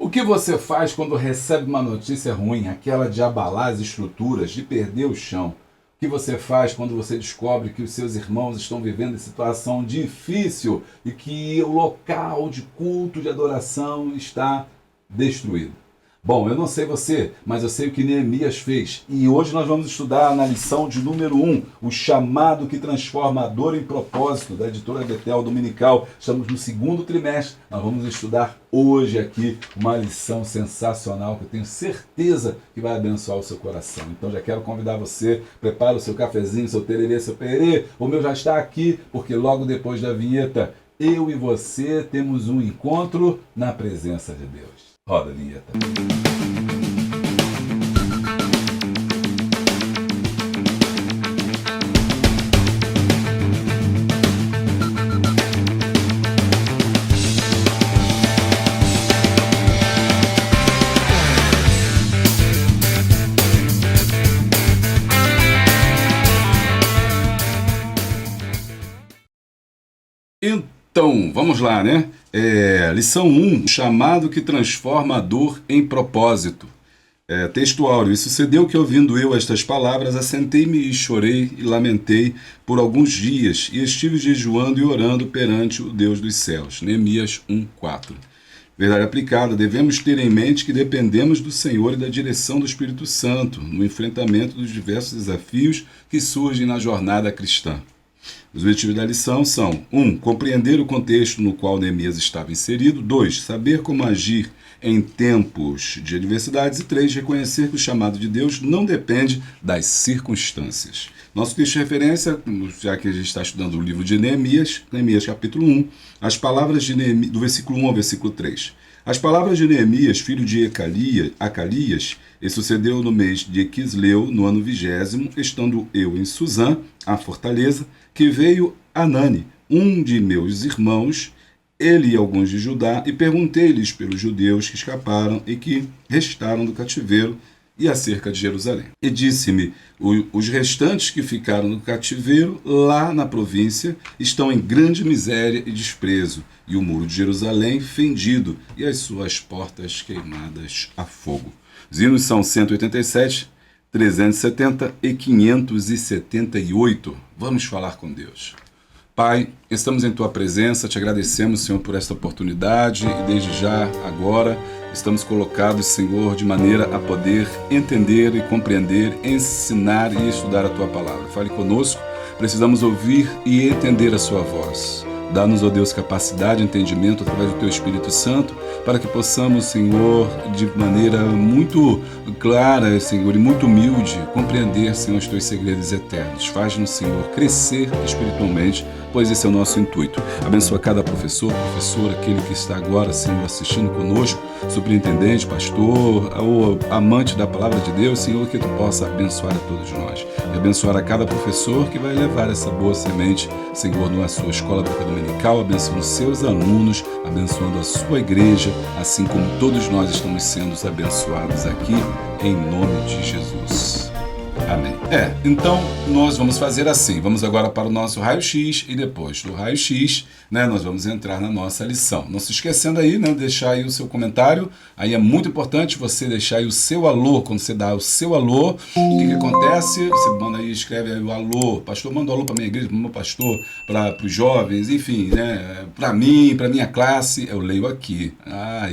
O que você faz quando recebe uma notícia ruim, aquela de abalar as estruturas, de perder o chão? O que você faz quando você descobre que os seus irmãos estão vivendo em situação difícil e que o local de culto, de adoração está destruído? Bom, eu não sei você, mas eu sei o que Neemias fez. E hoje nós vamos estudar na lição de número 1, o chamado que transforma a dor em propósito, da editora Betel Dominical. Estamos no segundo trimestre. Nós vamos estudar hoje aqui uma lição sensacional que eu tenho certeza que vai abençoar o seu coração. Então já quero convidar você, prepara o seu cafezinho, seu tererê, seu pererê. O meu já está aqui, porque logo depois da vinheta, eu e você temos um encontro na presença de Deus. Roda a vinheta. Então, vamos lá, né? Lição 1, chamado que transforma a dor em propósito. Texto áureo, e sucedeu que ouvindo eu estas palavras, assentei-me e chorei e lamentei por alguns dias, e estive jejuando e orando perante o Deus dos céus. Neemias 1:4. Verdade aplicada, devemos ter em mente que dependemos do Senhor e da direção do Espírito Santo no enfrentamento dos diversos desafios que surgem na jornada cristã. Os objetivos da lição são 1. Compreender o contexto no qual Neemias estava inserido. 2. Saber como agir em tempos de adversidades. E 3. Reconhecer que o chamado de Deus não depende das circunstâncias. Nosso texto de referência, já que a gente está estudando o livro de Neemias, Neemias capítulo 1, as palavras de Neemias, do versículo 1 ao versículo 3. As palavras de Neemias, filho de Acalias, e sucedeu no mês de Quisleu, no ano 20º, estando eu em Suzã, a fortaleza, que veio Anani, um de meus irmãos, ele e alguns de Judá, e perguntei-lhes pelos judeus que escaparam e que restaram do cativeiro e acerca de Jerusalém. E disse-me, os restantes que ficaram no cativeiro, lá na província, estão em grande miséria e desprezo, e o muro de Jerusalém fendido, e as suas portas queimadas a fogo. Os hinos são 187, 370 e 578. Vamos falar com Deus. Pai, estamos em Tua presença, te agradecemos, Senhor, por esta oportunidade e desde já, agora, estamos colocados, Senhor, de maneira a poder entender e compreender, ensinar e estudar a Tua palavra. Fale conosco, precisamos ouvir e entender a Sua voz. Dá-nos, ó Deus, capacidade e entendimento através do Teu Espírito Santo, para que possamos, Senhor, de maneira muito clara, Senhor, e muito humilde, compreender, Senhor, os Teus segredos eternos. Faz-nos, Senhor, crescer espiritualmente, pois esse é o nosso intuito. Abençoa cada professor, professora, aquele que está agora, Senhor, assistindo conosco, superintendente, pastor, ou amante da palavra de Deus, Senhor, que Tu possa abençoar a todos nós. E abençoar a cada professor que vai levar essa boa semente, Senhor, na sua escola dominical, abençoando seus alunos, abençoando a sua igreja, assim como todos nós estamos sendo abençoados aqui, em nome de Jesus. Amém. Então nós vamos fazer assim, vamos agora para o nosso raio-x e depois do raio-x, né, nós vamos entrar na nossa lição. Não se esquecendo aí, né, deixar aí o seu comentário, aí é muito importante você deixar aí o seu alô, quando você dá o seu alô, o que acontece? Você manda aí, escreve aí o alô, pastor, manda um alô para minha igreja, para o meu pastor, para os jovens, enfim, né, para mim, para minha classe, eu leio aqui.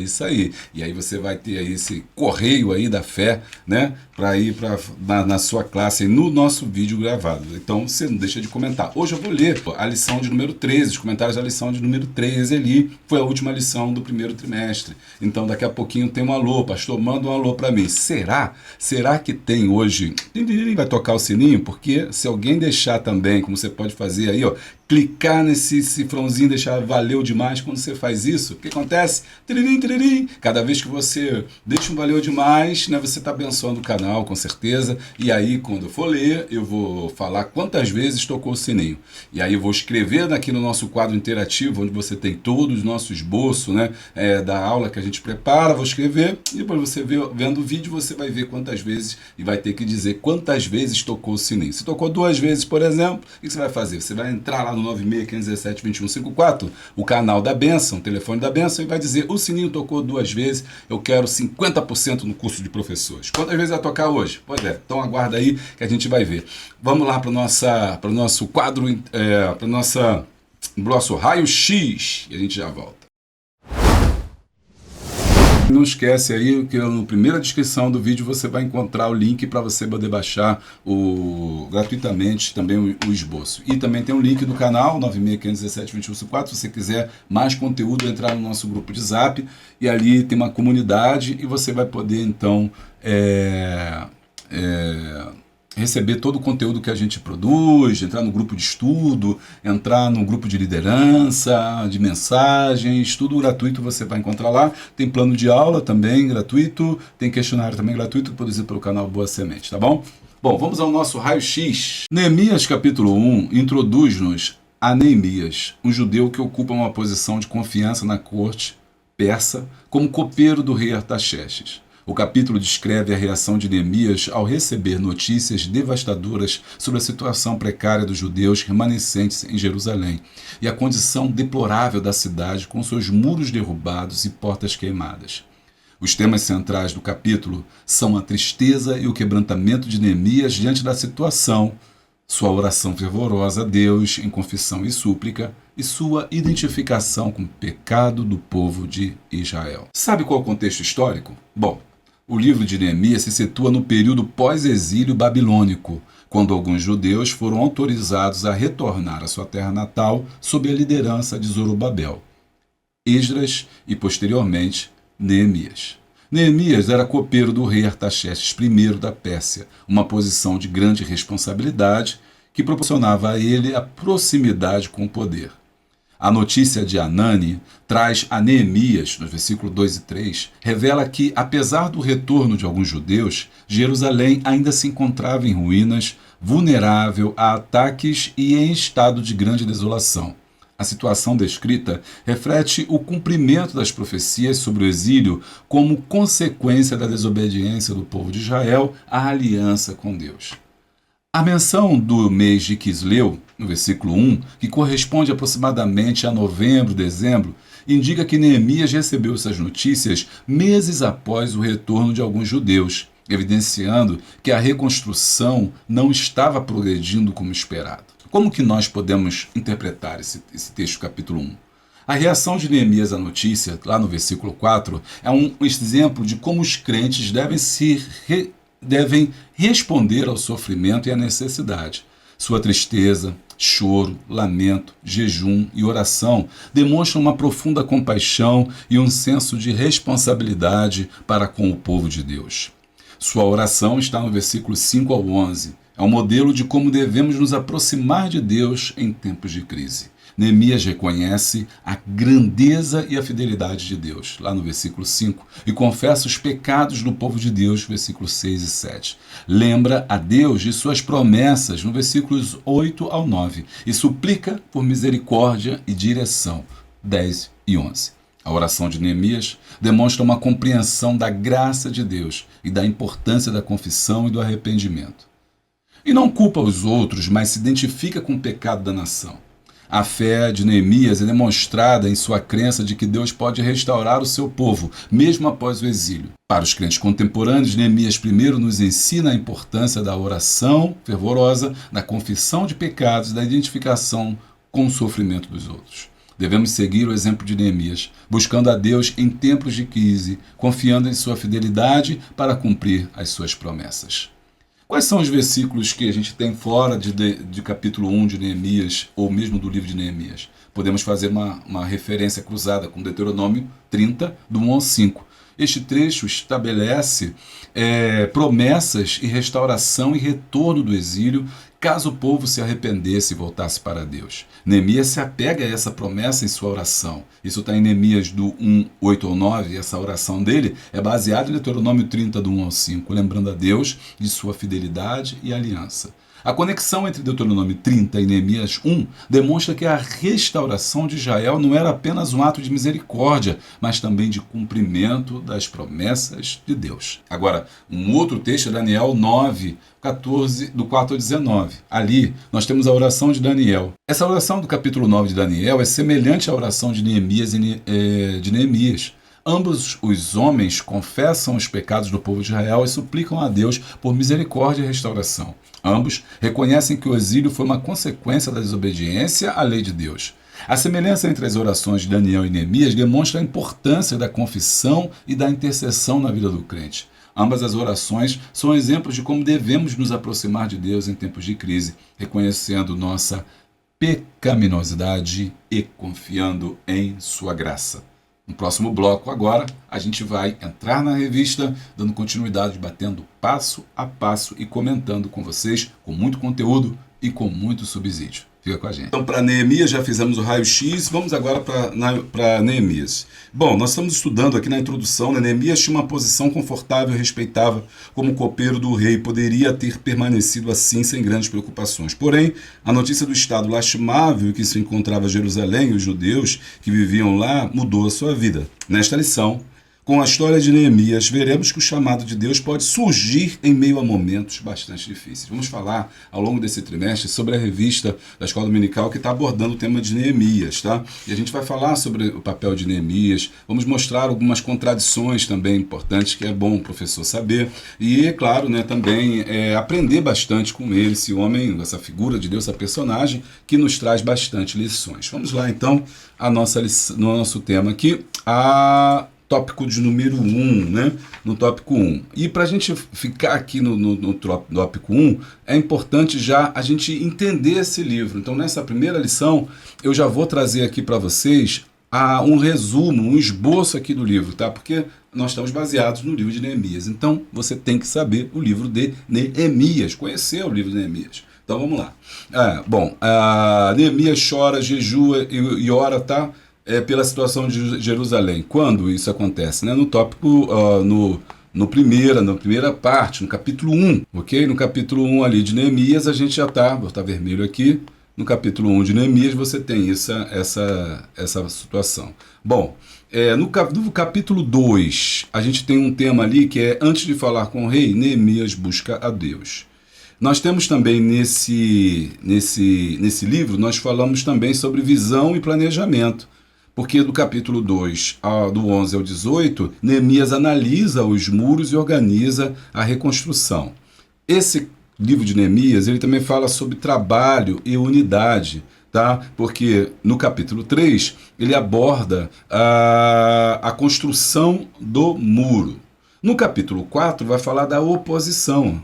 Isso aí. E aí você vai ter aí esse correio aí da fé, né, para ir na sua classe, no nosso vídeo gravado. Então, você não deixa de comentar. Hoje eu vou ler a lição de número 13, os comentários da lição de número 13 ali, foi a última lição do primeiro trimestre. Então, daqui a pouquinho tem um alô, pastor, manda um alô para mim. Será que tem hoje? Vai tocar o sininho? Porque se alguém deixar também, como você pode fazer aí, ó, clicar nesse cifrãozinho, deixar valeu demais. Quando você faz isso, o que acontece? Tiririm, tiririm. Cada vez que você deixa um valeu demais, né, você está abençoando o canal, com certeza. E aí, quando eu for ler, eu vou falar quantas vezes tocou o sininho. E aí eu vou escrever aqui no nosso quadro interativo, onde você tem todos os nossos esboços, né, da aula que a gente prepara, vou escrever. E depois você vendo o vídeo, você vai ver quantas vezes e vai ter que dizer quantas vezes tocou o sininho. Se tocou 2 vezes, por exemplo, o que você vai fazer? Você vai entrar lá no no 965172154, o canal da bênção, o telefone da bênção, e vai dizer: o sininho tocou 2 vezes, eu quero 50% no curso de professores. Quantas vezes vai tocar hoje? Pois é, então aguarda aí que a gente vai ver. Vamos lá para o nosso quadro, para o nosso raio-x, e a gente já volta. Não esquece aí que na primeira descrição do vídeo você vai encontrar o link para você poder baixar gratuitamente também o esboço. E também tem um link do canal 965172154, se você quiser mais conteúdo, entrar no nosso grupo de Zap, e ali tem uma comunidade e você vai poder então receber todo o conteúdo que a gente produz, entrar no grupo de estudo, entrar no grupo de liderança, de mensagens, tudo gratuito você vai encontrar lá. Tem plano de aula também gratuito, tem questionário também gratuito, produzido pelo canal Boa Semente, tá bom? Bom, vamos ao nosso raio-x. Neemias capítulo 1 introduz-nos a Neemias, um judeu que ocupa uma posição de confiança na corte persa como copeiro do rei Artaxerxes. O capítulo descreve a reação de Neemias ao receber notícias devastadoras sobre a situação precária dos judeus remanescentes em Jerusalém e a condição deplorável da cidade com seus muros derrubados e portas queimadas. Os temas centrais do capítulo são a tristeza e o quebrantamento de Neemias diante da situação, sua oração fervorosa a Deus em confissão e súplica e sua identificação com o pecado do povo de Israel. Sabe qual é o contexto histórico? Bom, o livro de Neemias se situa no período pós-exílio babilônico, quando alguns judeus foram autorizados a retornar à sua terra natal sob a liderança de Zorobabel, Esdras e, posteriormente, Neemias. Neemias era copeiro do rei Artaxerxes I da Pérsia, uma posição de grande responsabilidade que proporcionava a ele a proximidade com o poder. A notícia de Anani traz a Neemias, nos versículos 2 e 3, revela que, apesar do retorno de alguns judeus, Jerusalém ainda se encontrava em ruínas, vulnerável a ataques e em estado de grande desolação. A situação descrita reflete o cumprimento das profecias sobre o exílio como consequência da desobediência do povo de Israel à aliança com Deus. A menção do mês de Quisleu, no versículo 1, que corresponde aproximadamente a novembro, dezembro, indica que Neemias recebeu essas notícias meses após o retorno de alguns judeus, evidenciando que a reconstrução não estava progredindo como esperado. Como que nós podemos interpretar esse texto, capítulo 1? A reação de Neemias à notícia, lá no versículo 4, é um exemplo de como os crentes devem responder ao sofrimento e à necessidade. Sua tristeza, choro, lamento, jejum e oração demonstram uma profunda compaixão e um senso de responsabilidade para com o povo de Deus. Sua oração está no versículo 5 ao 11. É um modelo de como devemos nos aproximar de Deus em tempos de crise. Neemias reconhece a grandeza e a fidelidade de Deus, lá no versículo 5, e confessa os pecados do povo de Deus, versículos 6 e 7. Lembra a Deus de suas promessas, no versículos 8 ao 9, e suplica por misericórdia e direção, 10 e 11. A oração de Neemias demonstra uma compreensão da graça de Deus e da importância da confissão e do arrependimento. E não culpa os outros, mas se identifica com o pecado da nação. A fé de Neemias é demonstrada em sua crença de que Deus pode restaurar o seu povo, mesmo após o exílio. Para os crentes contemporâneos, Neemias primeiro nos ensina a importância da oração fervorosa, da confissão de pecados e da identificação com o sofrimento dos outros. Devemos seguir o exemplo de Neemias, buscando a Deus em tempos de crise, confiando em sua fidelidade para cumprir as suas promessas. Quais são os versículos que a gente tem fora de capítulo 1 de Neemias, ou mesmo do livro de Neemias? Podemos fazer uma referência cruzada com Deuteronômio 30, do 1 ao 5. Este trecho estabelece promessas e restauração e retorno do exílio, caso o povo se arrependesse e voltasse para Deus. Neemias se apega a essa promessa em sua oração. Isso está em Neemias do 1, 8 ao 9, e essa oração dele é baseada em Deuteronômio 30, do 1 ao 5, lembrando a Deus de sua fidelidade e aliança. A conexão entre Deuteronômio 30 e Neemias 1 demonstra que a restauração de Israel não era apenas um ato de misericórdia, mas também de cumprimento das promessas de Deus. Agora, um outro texto é Daniel 9, 14, do 4 ao 19. Ali, nós temos a oração de Daniel. Essa oração do capítulo 9 de Daniel é semelhante à oração de Neemias. Ambos os homens confessam os pecados do povo de Israel e suplicam a Deus por misericórdia e restauração. Ambos reconhecem que o exílio foi uma consequência da desobediência à lei de Deus. A semelhança entre as orações de Daniel e Neemias demonstra a importância da confissão e da intercessão na vida do crente. Ambas as orações são exemplos de como devemos nos aproximar de Deus em tempos de crise, reconhecendo nossa pecaminosidade e confiando em sua graça. No próximo bloco agora, a gente vai entrar na revista, dando continuidade, batendo passo a passo e comentando com vocês, com muito conteúdo e com muito subsídio. Fica com a gente. Então, para Neemias, já fizemos o raio-x, vamos agora para Neemias. Bom, nós estamos estudando aqui na introdução, né? Neemias tinha uma posição confortável e respeitável como copeiro do rei, poderia ter permanecido assim sem grandes preocupações. Porém, a notícia do estado lastimável que se encontrava Jerusalém e os judeus que viviam lá mudou a sua vida. Nesta lição, com a história de Neemias, veremos que o chamado de Deus pode surgir em meio a momentos bastante difíceis. Vamos falar ao longo desse trimestre sobre a revista da Escola Dominical que está abordando o tema de Neemias, tá? E a gente vai falar sobre o papel de Neemias, vamos mostrar algumas contradições também importantes que é bom o professor saber e, é claro, né, também aprender bastante com ele, esse homem, essa figura de Deus, essa personagem que nos traz bastante lições. Vamos lá, então, no nosso tema aqui, tópico de número 1, né? No tópico 1. E para a gente ficar aqui no tópico 1, é importante já a gente entender esse livro. Então, nessa primeira lição, eu já vou trazer aqui para vocês um resumo, um esboço aqui do livro, tá? Porque nós estamos baseados no livro de Neemias. Então, você tem que saber o livro de Neemias, conhecer o livro de Neemias. Então, vamos lá. Neemias chora, jejua e ora, tá? Pela situação de Jerusalém. Quando isso acontece? Né? No tópico, na primeira parte, no capítulo 1, ok? No capítulo 1 ali de Neemias, a gente já está, vou botar vermelho aqui, no capítulo 1 de Neemias você tem essa situação. Bom, no capítulo 2, a gente tem um tema ali que é, antes de falar com o rei, Neemias busca a Deus. Nós temos também nesse livro, nós falamos também sobre visão e planejamento. Porque do capítulo 2, do 11 ao 18, Neemias analisa os muros e organiza a reconstrução. Esse livro de Neemias, ele também fala sobre trabalho e unidade, tá? Porque no capítulo 3, ele aborda a construção do muro. No capítulo 4, vai falar da oposição.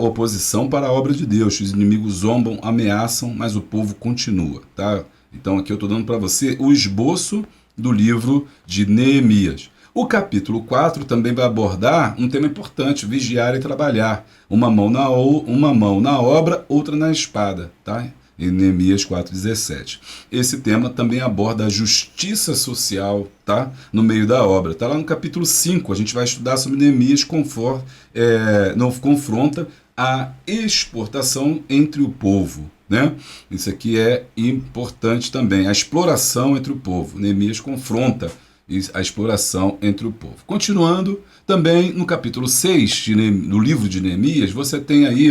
Oposição para a obra de Deus. Os inimigos zombam, ameaçam, mas o povo continua, tá? Então aqui eu estou dando para você o esboço do livro de Neemias. O capítulo 4 também vai abordar um tema importante, vigiar e trabalhar. Uma mão na obra, outra na espada, tá? Em Neemias 4,17. Esse tema também aborda a justiça social, tá? No meio da obra. Está lá no capítulo 5, a gente vai estudar sobre Neemias confronta a exportação entre o povo. Né? Isso aqui é importante também, a exploração entre o povo. Neemias confronta a exploração entre o povo. Continuando, também no capítulo 6 do livro de Neemias, você tem aí,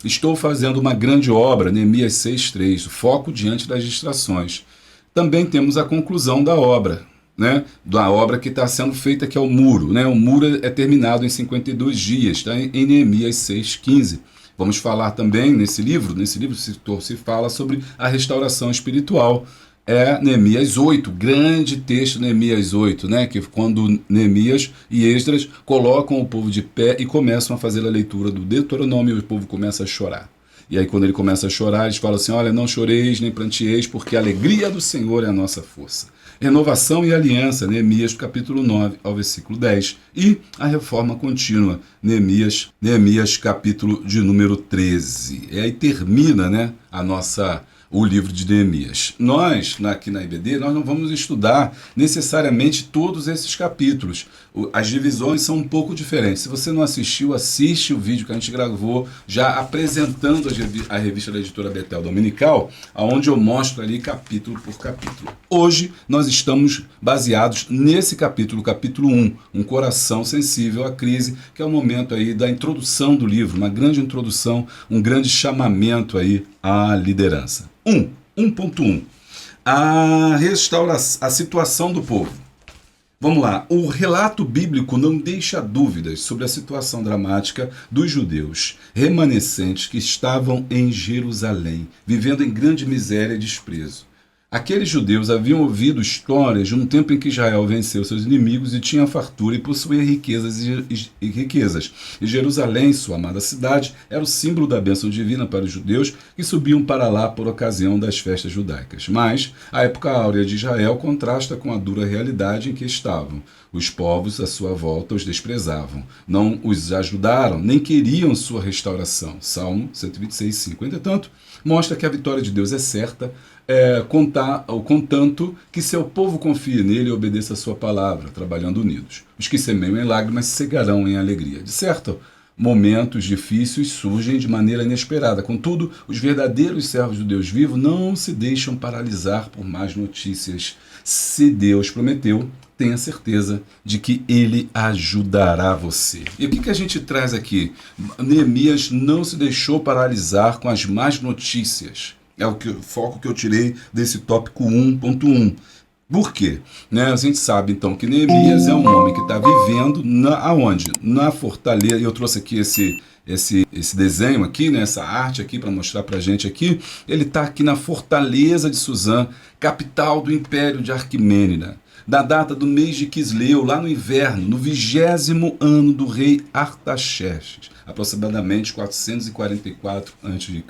estou fazendo uma grande obra, Neemias 6,3, foco diante das distrações. Também temos a conclusão da obra, né? Da obra que está sendo feita, que é o muro. Né? O muro é terminado em 52 dias, tá? Em Neemias 6,15. Vamos falar também nesse livro se fala sobre a restauração espiritual. Neemias 8, grande texto Neemias 8, né? Que quando Neemias e Esdras colocam o povo de pé e começam a fazer a leitura do Deuteronômio, e o povo começa a chorar. E aí quando ele começa a chorar, eles falam assim, olha, não choreis nem plantieis, porque a alegria do Senhor é a nossa força. Renovação e aliança, Neemias capítulo 9 ao versículo 10. E a reforma contínua, Neemias capítulo de número 13. E aí termina, né, o livro de Neemias. Nós, aqui na IBD, nós não vamos estudar necessariamente todos esses capítulos. As divisões são um pouco diferentes. Se você não assistiu, assiste o vídeo que a gente gravou já apresentando a revista da editora Betel Dominical, onde eu mostro ali capítulo por capítulo. Hoje nós estamos baseados nesse capítulo, capítulo 1, um coração sensível à crise, que é o momento aí da introdução do livro, uma grande introdução, um grande chamamento aí à liderança. 1.1. A situação do povo. Vamos lá. O relato bíblico não deixa dúvidas sobre a situação dramática dos judeus remanescentes que estavam em Jerusalém, vivendo em grande miséria e desprezo. Aqueles judeus haviam ouvido histórias de um tempo em que Israel venceu seus inimigos e tinha fartura e possuía riquezas e riquezas. E Jerusalém, sua amada cidade, era o símbolo da bênção divina para os judeus que subiam para lá por ocasião das festas judaicas. Mas a época áurea de Israel contrasta com a dura realidade em que estavam. Os povos à sua volta os desprezavam, não os ajudaram, nem queriam sua restauração. Salmo 126:5. Entretanto, mostra que a vitória de Deus é certa, contanto que seu povo confie nele e obedeça a sua palavra, trabalhando unidos. Os que semeiam em lágrimas cegarão em alegria. De certo, momentos difíceis surgem de maneira inesperada. Contudo, os verdadeiros servos do Deus vivo não se deixam paralisar por más notícias. Se Deus prometeu, tenha certeza de que ele ajudará você. E o que a gente traz aqui? Neemias não se deixou paralisar com as más notícias. É o foco que eu tirei desse tópico 1.1. Por quê? A gente sabe, então, que Neemias é um homem que está vivendo aonde? Na fortaleza. Eu trouxe aqui esse desenho aqui, essa arte aqui para mostrar para a gente aqui. Ele está aqui na fortaleza de Suzã, capital do Império de Aquemênida, da data do mês de Quisleu, lá no inverno, no 20º ano do rei Artaxerxes, aproximadamente 444 a.C.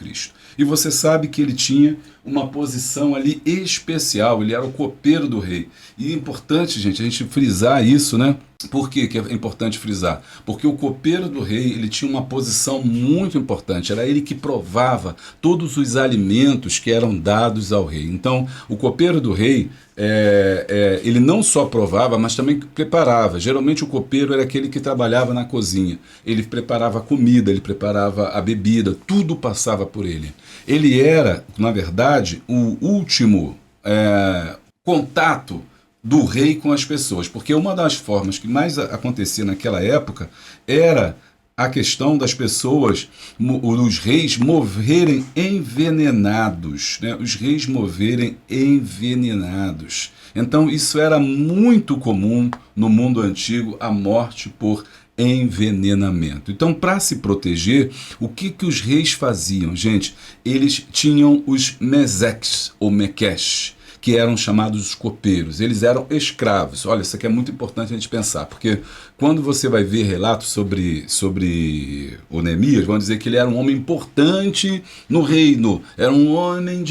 E você sabe que ele tinha uma posição ali especial, ele era o copeiro do rei. E é importante, gente, a gente frisar isso, né? Por que é importante frisar? Porque o copeiro do rei, ele tinha uma posição muito importante, era ele que provava todos os alimentos que eram dados ao rei. Então, o copeiro do rei, ele não só provava, mas também preparava. Geralmente o copeiro era aquele que trabalhava na cozinha, ele preparava a comida, ele preparava a bebida, tudo passava por ele. Ele era, na verdade, o último contato do rei com as pessoas, porque uma das formas que mais acontecia naquela época era a questão das pessoas, os reis morrerem envenenados, os reis morrerem envenenados. Então isso era muito comum no mundo antigo, a morte por envenenamento. Então, para se proteger, o que os reis faziam, gente? Eles tinham os meseques ou mequesh, que eram chamados os copeiros. Eles eram escravos. Olha, isso aqui é muito importante a gente pensar, porque quando você vai ver relatos sobre o Neemias, vão dizer que ele era um homem importante no reino, era um homem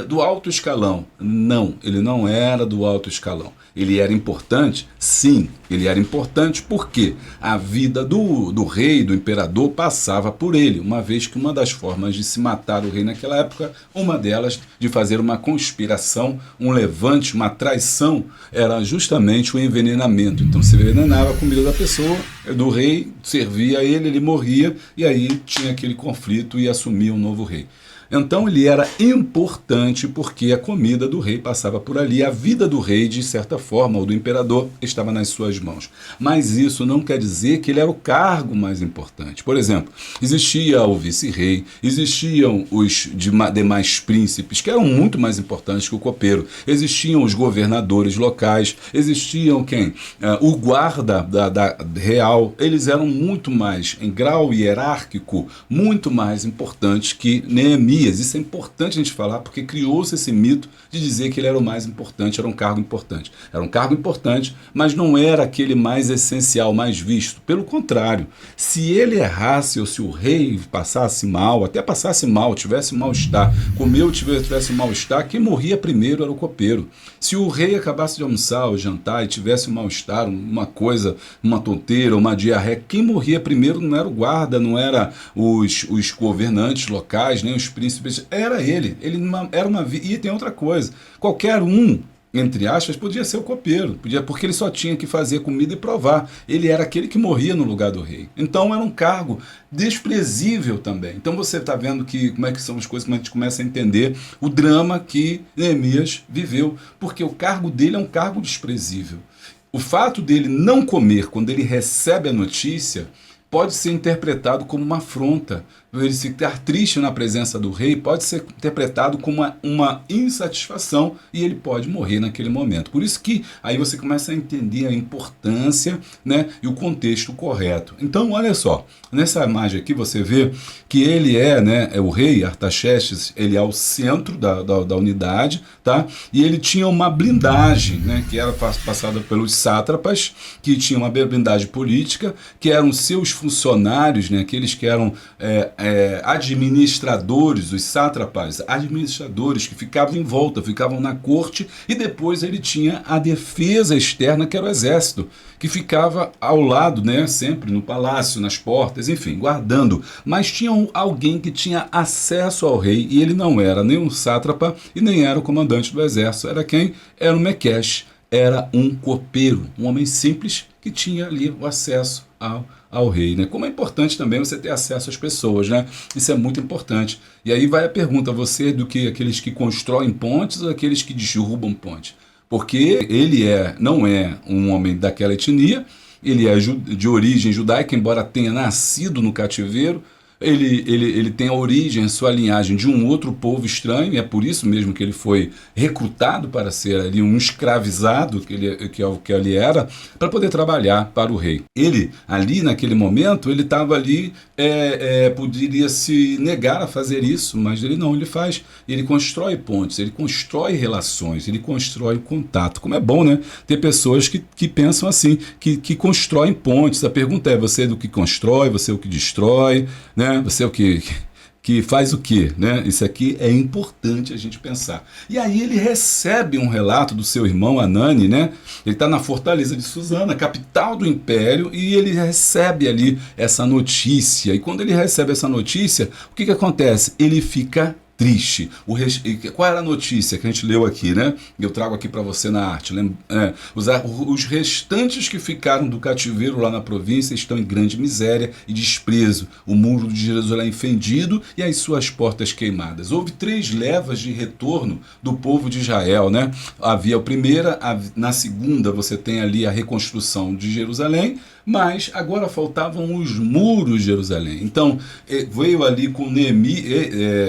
do alto escalão. Não, ele não era do alto escalão. Ele era importante? Sim, ele era importante porque a vida do rei, do imperador, passava por ele, uma vez que uma das formas de se matar o rei naquela época, uma delas de fazer uma conspiração, um levante, uma traição, era justamente o envenenamento. Então se envenenava a comida da pessoa, do rei, servia a ele, ele morria, e aí tinha aquele conflito e assumia um novo rei. Então ele era importante porque a comida do rei passava por ali, a vida do rei, de certa forma, ou do imperador, estava nas suas mãos. Mas isso não quer dizer que ele era o cargo mais importante. Por exemplo, existia o vice-rei, existiam os demais príncipes, que eram muito mais importantes que o copeiro, existiam os governadores locais, existiam quem? O guarda da real, eles eram muito mais, em grau hierárquico, muito mais importantes que Neemias. Isso é importante a gente falar, porque criou-se esse mito de dizer que ele era o mais importante, era um cargo importante. Era um cargo importante, mas não era aquele mais essencial, mais visto. Pelo contrário, se ele errasse ou se o rei passasse mal, até passasse mal, tivesse mal-estar, comeu, tivesse mal-estar, quem morria primeiro era o copeiro. Se o rei acabasse de almoçar ou jantar e tivesse um mal-estar, uma coisa, uma tonteira, uma diarreia, quem morria primeiro não era o guarda, não era os governantes locais, nem os príncipes, príncipes, era ele. Era uma e tem outra coisa. Qualquer um, entre aspas, podia ser o copeiro, porque ele só tinha que fazer comida e provar. Ele era aquele que morria no lugar do rei. Então era um cargo desprezível também. Então você está vendo como é que são as coisas, como a gente começa a entender o drama que Neemias viveu, porque o cargo dele é um cargo desprezível. O fato dele não comer quando ele recebe a notícia pode ser interpretado como uma afronta. Ele ficar triste na presença do rei pode ser interpretado como uma insatisfação e ele pode morrer naquele momento. Por isso que aí você começa a entender a importância, né, e o contexto correto. Então, olha só, nessa imagem aqui você vê que ele é o rei Artaxerxes, ele é o centro da unidade, tá? E ele tinha uma blindagem, né, que era passada pelos sátrapas, que tinha uma blindagem política, que eram seus funcionários, né, aqueles que eram administradores, os sátrapas, administradores que ficavam em volta, ficavam na corte, e depois ele tinha a defesa externa, que era o exército, que ficava ao lado, né, sempre no palácio, nas portas, enfim, guardando. Mas tinha alguém que tinha acesso ao rei, e ele não era nem um sátrapa e nem era o comandante do exército. Era quem? Era o Mequesh, era um copeiro, um homem simples que tinha ali o acesso ao rei, né? Como é importante também você ter acesso às pessoas, né? Isso é muito importante. E aí vai a pergunta, você do que aqueles que constroem pontes ou aqueles que derrubam pontes? Porque ele não é um homem daquela etnia, ele é de origem judaica, embora tenha nascido no cativeiro. Ele tem a origem, sua linhagem de um outro povo estranho, e é por isso mesmo que ele foi recrutado para ser ali um escravizado, que ele era, para poder trabalhar para o rei. Ele, ali naquele momento, ele estava ali, poderia se negar a fazer isso, mas ele não, ele faz. Ele constrói pontes, ele constrói relações, ele constrói contato. Como é bom, né? Ter pessoas que pensam assim, que constroem pontes. A pergunta é, você é do que constrói, você é o que destrói, né? Você é o que faz o quê, né? Isso aqui é importante a gente pensar. E aí ele recebe um relato do seu irmão Hanani, né? Ele está na fortaleza de Susana, capital do império, e ele recebe ali essa notícia. E quando ele recebe essa notícia, o que acontece? Ele fica triste. Qual era a notícia que a gente leu aqui, né? Eu trago aqui para você na arte. Os restantes que ficaram do cativeiro lá na província estão em grande miséria e desprezo. O muro de Jerusalém fendido e as suas portas queimadas. Houve 3 levas de retorno do povo de Israel, né? Havia a primeira, na segunda você tem ali a reconstrução de Jerusalém, mas agora faltavam os muros de Jerusalém. Então, veio ali com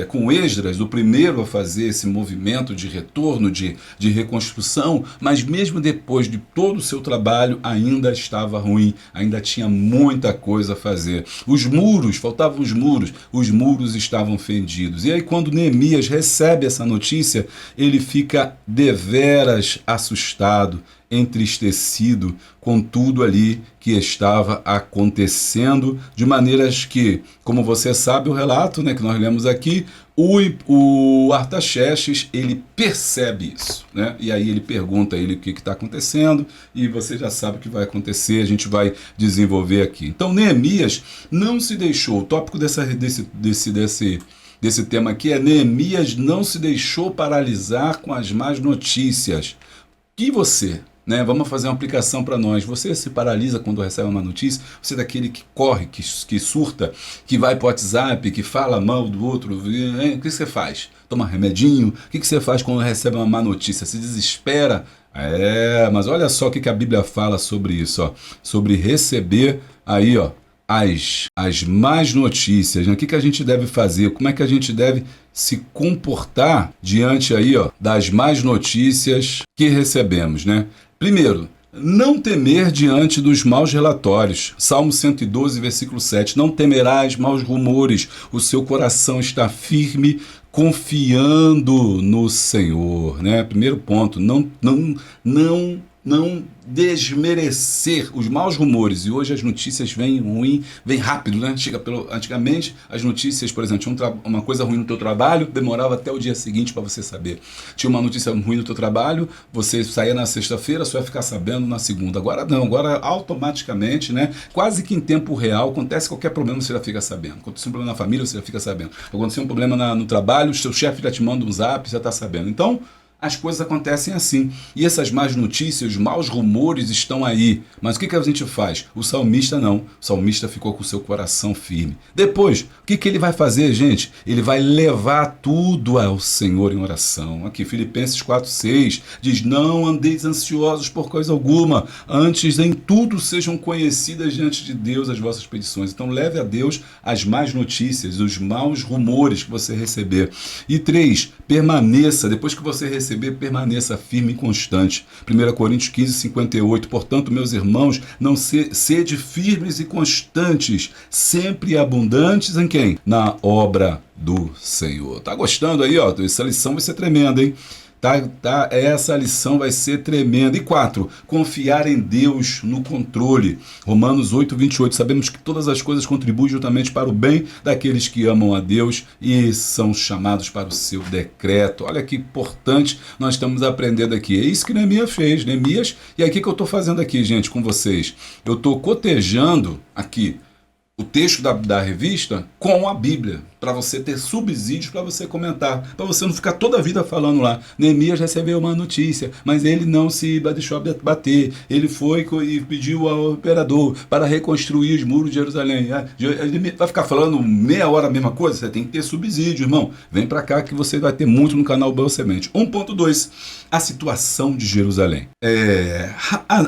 com Esdras, o primeiro a fazer esse movimento de retorno, de reconstrução, mas mesmo depois de todo o seu trabalho, ainda estava ruim, ainda tinha muita coisa a fazer. Faltavam os muros estavam fendidos. E aí, quando Neemias recebe essa notícia, ele fica deveras assustado, entristecido com tudo ali que estava acontecendo, de maneiras que, como você sabe o relato, né, que nós lemos aqui, o Artaxerxes, ele percebe isso, né? E aí ele pergunta a ele o que está acontecendo, e você já sabe o que vai acontecer, a gente vai desenvolver aqui. Então Neemias não se deixou, o tópico desse tema aqui é: Neemias não se deixou paralisar com as más notícias. E você? Né? Vamos fazer uma aplicação para nós. Você se paralisa quando recebe uma notícia? Você é daquele que corre, que surta, que vai para o WhatsApp, que fala mal do outro? O que você faz? Toma remedinho? O que você faz quando recebe uma má notícia? Se desespera? Mas olha só o que a Bíblia fala sobre isso, ó. Sobre receber aí, ó, as más notícias, né? O que a gente deve fazer? Como é que a gente deve se comportar diante aí, ó, das más notícias que recebemos, né? Primeiro, não temer diante dos maus relatórios. Salmo 112, versículo 7. Não temerás maus rumores, o seu coração está firme, confiando no Senhor, né? Primeiro ponto, não não desmerecer os maus rumores. E hoje as notícias vêm ruim, vem rápido, né? Antigamente as notícias, por exemplo, tinha uma coisa ruim no teu trabalho, demorava até o dia seguinte para você saber. Tinha uma notícia ruim no teu trabalho, você saía na sexta-feira, só ia ficar sabendo na segunda. Agora não, agora automaticamente, né? Quase que em tempo real, acontece qualquer problema, você já fica sabendo. Acontece um problema na família, você já fica sabendo. Acontece um problema no trabalho, o seu chefe já te manda um zap, você já está sabendo. Então, as coisas acontecem assim. E essas más notícias, os maus rumores estão aí. Mas o que a gente faz? O salmista não. O salmista ficou com o seu coração firme. Depois, o que ele vai fazer, gente? Ele vai levar tudo ao Senhor em oração. Aqui, Filipenses 4,6 diz: não andeis ansiosos por coisa alguma, antes em tudo sejam conhecidas diante de Deus as vossas petições. Então leve a Deus as más notícias, os maus rumores que você receber. E 3, permaneça, depois que você receber, permaneça firme e constante. 1 Coríntios 15:58. Portanto, meus irmãos, não sede firmes e constantes, sempre abundantes em quem? Na obra do Senhor. Tá gostando aí, ó? Essa lição vai ser tremenda, hein? Essa lição vai ser tremenda. E 4, confiar em Deus no controle. Romanos 8:28. Sabemos que todas as coisas contribuem juntamente para o bem daqueles que amam a Deus e são chamados para o seu decreto. Olha que importante nós estamos aprendendo aqui. É isso que Neemias fez. Neemias, e aí o que eu estou fazendo aqui, gente, com vocês? Eu estou cotejando aqui o texto da revista com a Bíblia, para você ter subsídios para você comentar, para você não ficar toda a vida falando lá, Neemias recebeu uma notícia, mas ele não se deixou bater, ele foi e pediu ao imperador para reconstruir os muros de Jerusalém. Ele vai ficar falando meia hora a mesma coisa? Você tem que ter subsídio, irmão. Vem para cá que você vai ter muito no canal Boa Semente. 1.2, a situação de Jerusalém.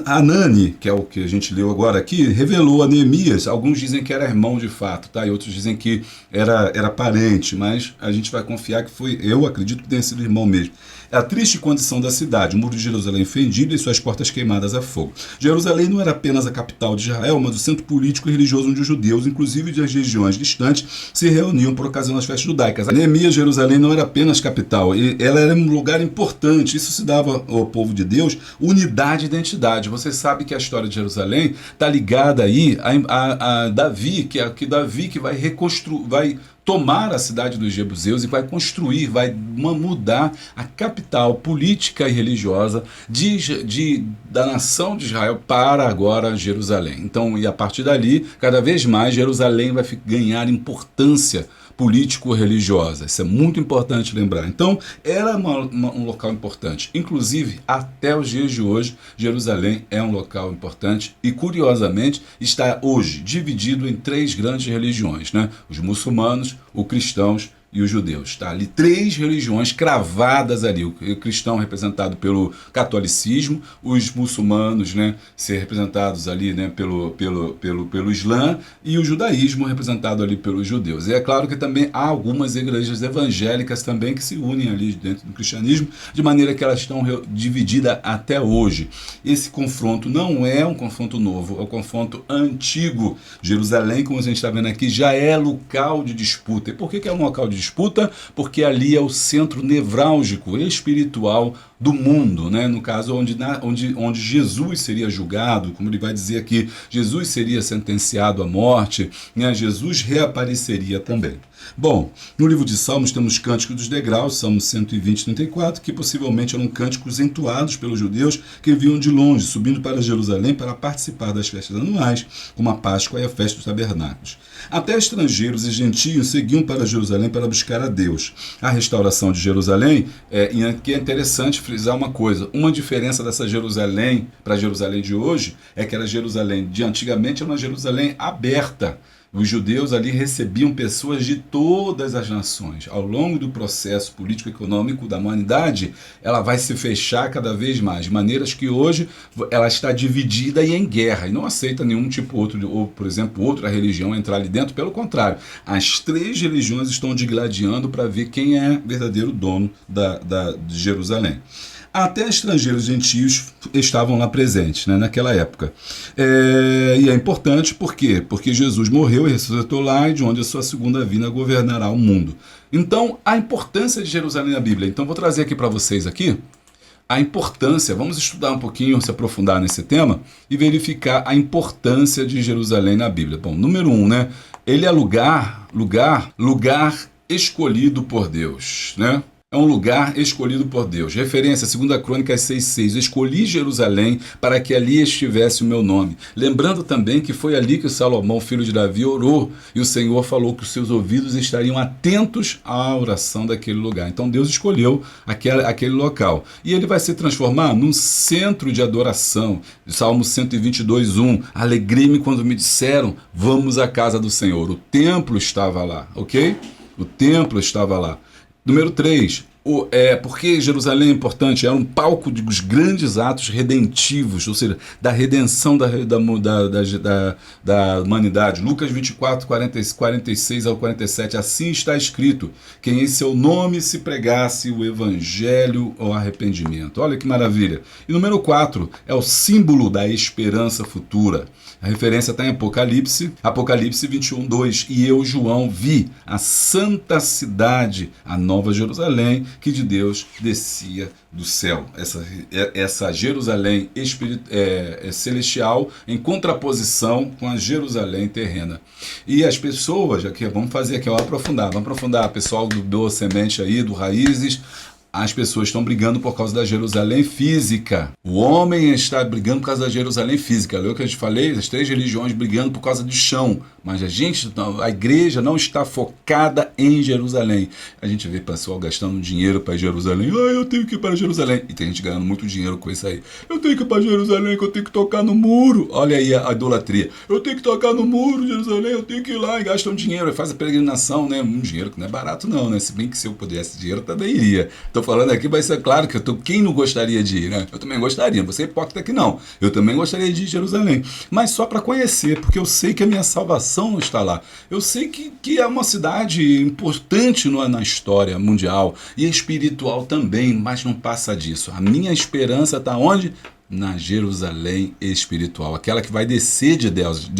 Hanani, que é o que a gente leu agora aqui, revelou a Neemias, alguns dizem que era irmão de fato, tá? E outros dizem que era parente, mas a gente vai confiar que foi, eu acredito que tenha sido irmão mesmo. É a triste condição da cidade, o muro de Jerusalém fendido e suas portas queimadas a fogo. Jerusalém não era apenas a capital de Israel, mas o centro político e religioso onde os judeus, inclusive das regiões distantes, se reuniam por ocasião das festas judaicas. A Neemias, Jerusalém não era apenas capital, ela era um lugar importante, isso se dava ao povo de Deus unidade e identidade. Você sabe que a história de Jerusalém está ligada aí a Davi, que Davi que vai reconstruir, vai tomar a cidade dos jebuseus e vai construir, vai mudar a capital política e religiosa da nação de Israel para agora Jerusalém. Então, e a partir dali, cada vez mais, Jerusalém vai ganhar importância político-religiosa. Isso é muito importante lembrar. Então, era um local importante. Inclusive, até os dias de hoje, Jerusalém é um local importante e, curiosamente, está hoje dividido em 3 grandes religiões, né? Os muçulmanos, os cristãos e os judeus. Tá ali 3 religiões cravadas ali. O cristão representado pelo catolicismo, os muçulmanos, né, ser representados ali, né, pelo Islã, e o judaísmo representado ali pelos judeus. E é claro que também há algumas igrejas evangélicas também que se unem ali dentro do cristianismo, de maneira que elas estão divididas até hoje. Esse confronto não é um confronto novo, é um confronto antigo. Jerusalém, como a gente está vendo aqui, já é local de disputa. E por que é um local de disputa? Porque ali é o centro nevrálgico espiritual do mundo, né? No caso onde Jesus seria julgado, como ele vai dizer aqui, Jesus seria sentenciado à morte, né? Jesus reapareceria também. Bom, no livro de Salmos temos Cânticos dos Degraus, Salmos 120 e 34, que possivelmente eram cânticos entoados pelos judeus que vinham de longe, subindo para Jerusalém para participar das festas anuais, como a Páscoa e a Festa dos Tabernáculos. Até estrangeiros e gentios seguiam para Jerusalém para buscar a Deus. A restauração de Jerusalém, que é interessante frisar uma coisa, uma diferença dessa Jerusalém para a Jerusalém de hoje, é que era Jerusalém de antigamente era uma Jerusalém aberta. Os judeus ali recebiam pessoas de todas as nações. Ao longo do processo político-econômico da humanidade, ela vai se fechar cada vez mais, de maneiras que hoje ela está dividida e em guerra, e não aceita nenhum tipo outro, ou, por exemplo, outra religião entrar ali dentro. Pelo contrário, as 3 religiões estão digladiando para ver quem é verdadeiro dono de Jerusalém. Até estrangeiros gentios estavam lá presentes, né, naquela época. E é importante por quê? Porque Jesus morreu e ressuscitou lá, e de onde a sua segunda vinda governará o mundo. Então, a importância de Jerusalém na Bíblia. Então, vou trazer aqui para vocês aqui a importância, vamos estudar um pouquinho, se aprofundar nesse tema e verificar a importância de Jerusalém na Bíblia. Bom, número 1, né? Ele é lugar escolhido por Deus, né? É um lugar escolhido por Deus. Referência, 2 Crônicas 6,6. Escolhi Jerusalém para que ali estivesse o meu nome. Lembrando também que foi ali que Salomão, filho de Davi, orou. E o Senhor falou que os seus ouvidos estariam atentos à oração daquele lugar. Então Deus escolheu aquele local. E ele vai se transformar num centro de adoração. Salmo 122,1. Alegrei-me quando me disseram, vamos à casa do Senhor. O templo estava lá, ok? O templo estava lá. Número 3, por que Jerusalém é importante? Era um palco dos grandes atos redentivos, ou seja, da redenção da humanidade. Lucas 24, 46 ao 47, assim está escrito, que em seu nome se pregasse o evangelho ao arrependimento. Olha que maravilha. E número 4, é o símbolo da esperança futura. A referência está em Apocalipse 21, 2. E eu, João, vi a santa cidade, a nova Jerusalém, que de Deus descia do céu. Essa Jerusalém celestial em contraposição com a Jerusalém terrena. E as pessoas, aqui, vamos aprofundar, pessoal do Semente aí, do Raízes. As pessoas estão brigando por causa da Jerusalém física. O homem está brigando por causa da Jerusalém física. Lembra que a gente falei? As 3 religiões brigando por causa do chão. Mas a igreja não está focada em Jerusalém. A gente vê pessoal gastando dinheiro para Jerusalém. Eu tenho que ir para Jerusalém. E tem gente ganhando muito dinheiro com isso aí. Eu tenho que ir para Jerusalém, que eu tenho que tocar no muro. Olha aí a idolatria. Eu tenho que tocar no muro, Jerusalém, eu tenho que ir lá e gastam dinheiro. Faz a peregrinação, né? Um dinheiro que não é barato não, né? Se bem que se eu pudesse dinheiro, também iria. Estou falando aqui, vai ser claro que quem não gostaria de ir, né? Eu também gostaria, você é hipócrita que não. Eu também gostaria de ir a Jerusalém, mas só para conhecer, porque eu sei que a minha salvação está lá. Eu sei que é uma cidade importante na história mundial e espiritual também, mas não passa disso. A minha esperança está onde? Na Jerusalém espiritual, aquela que vai descer de Deus,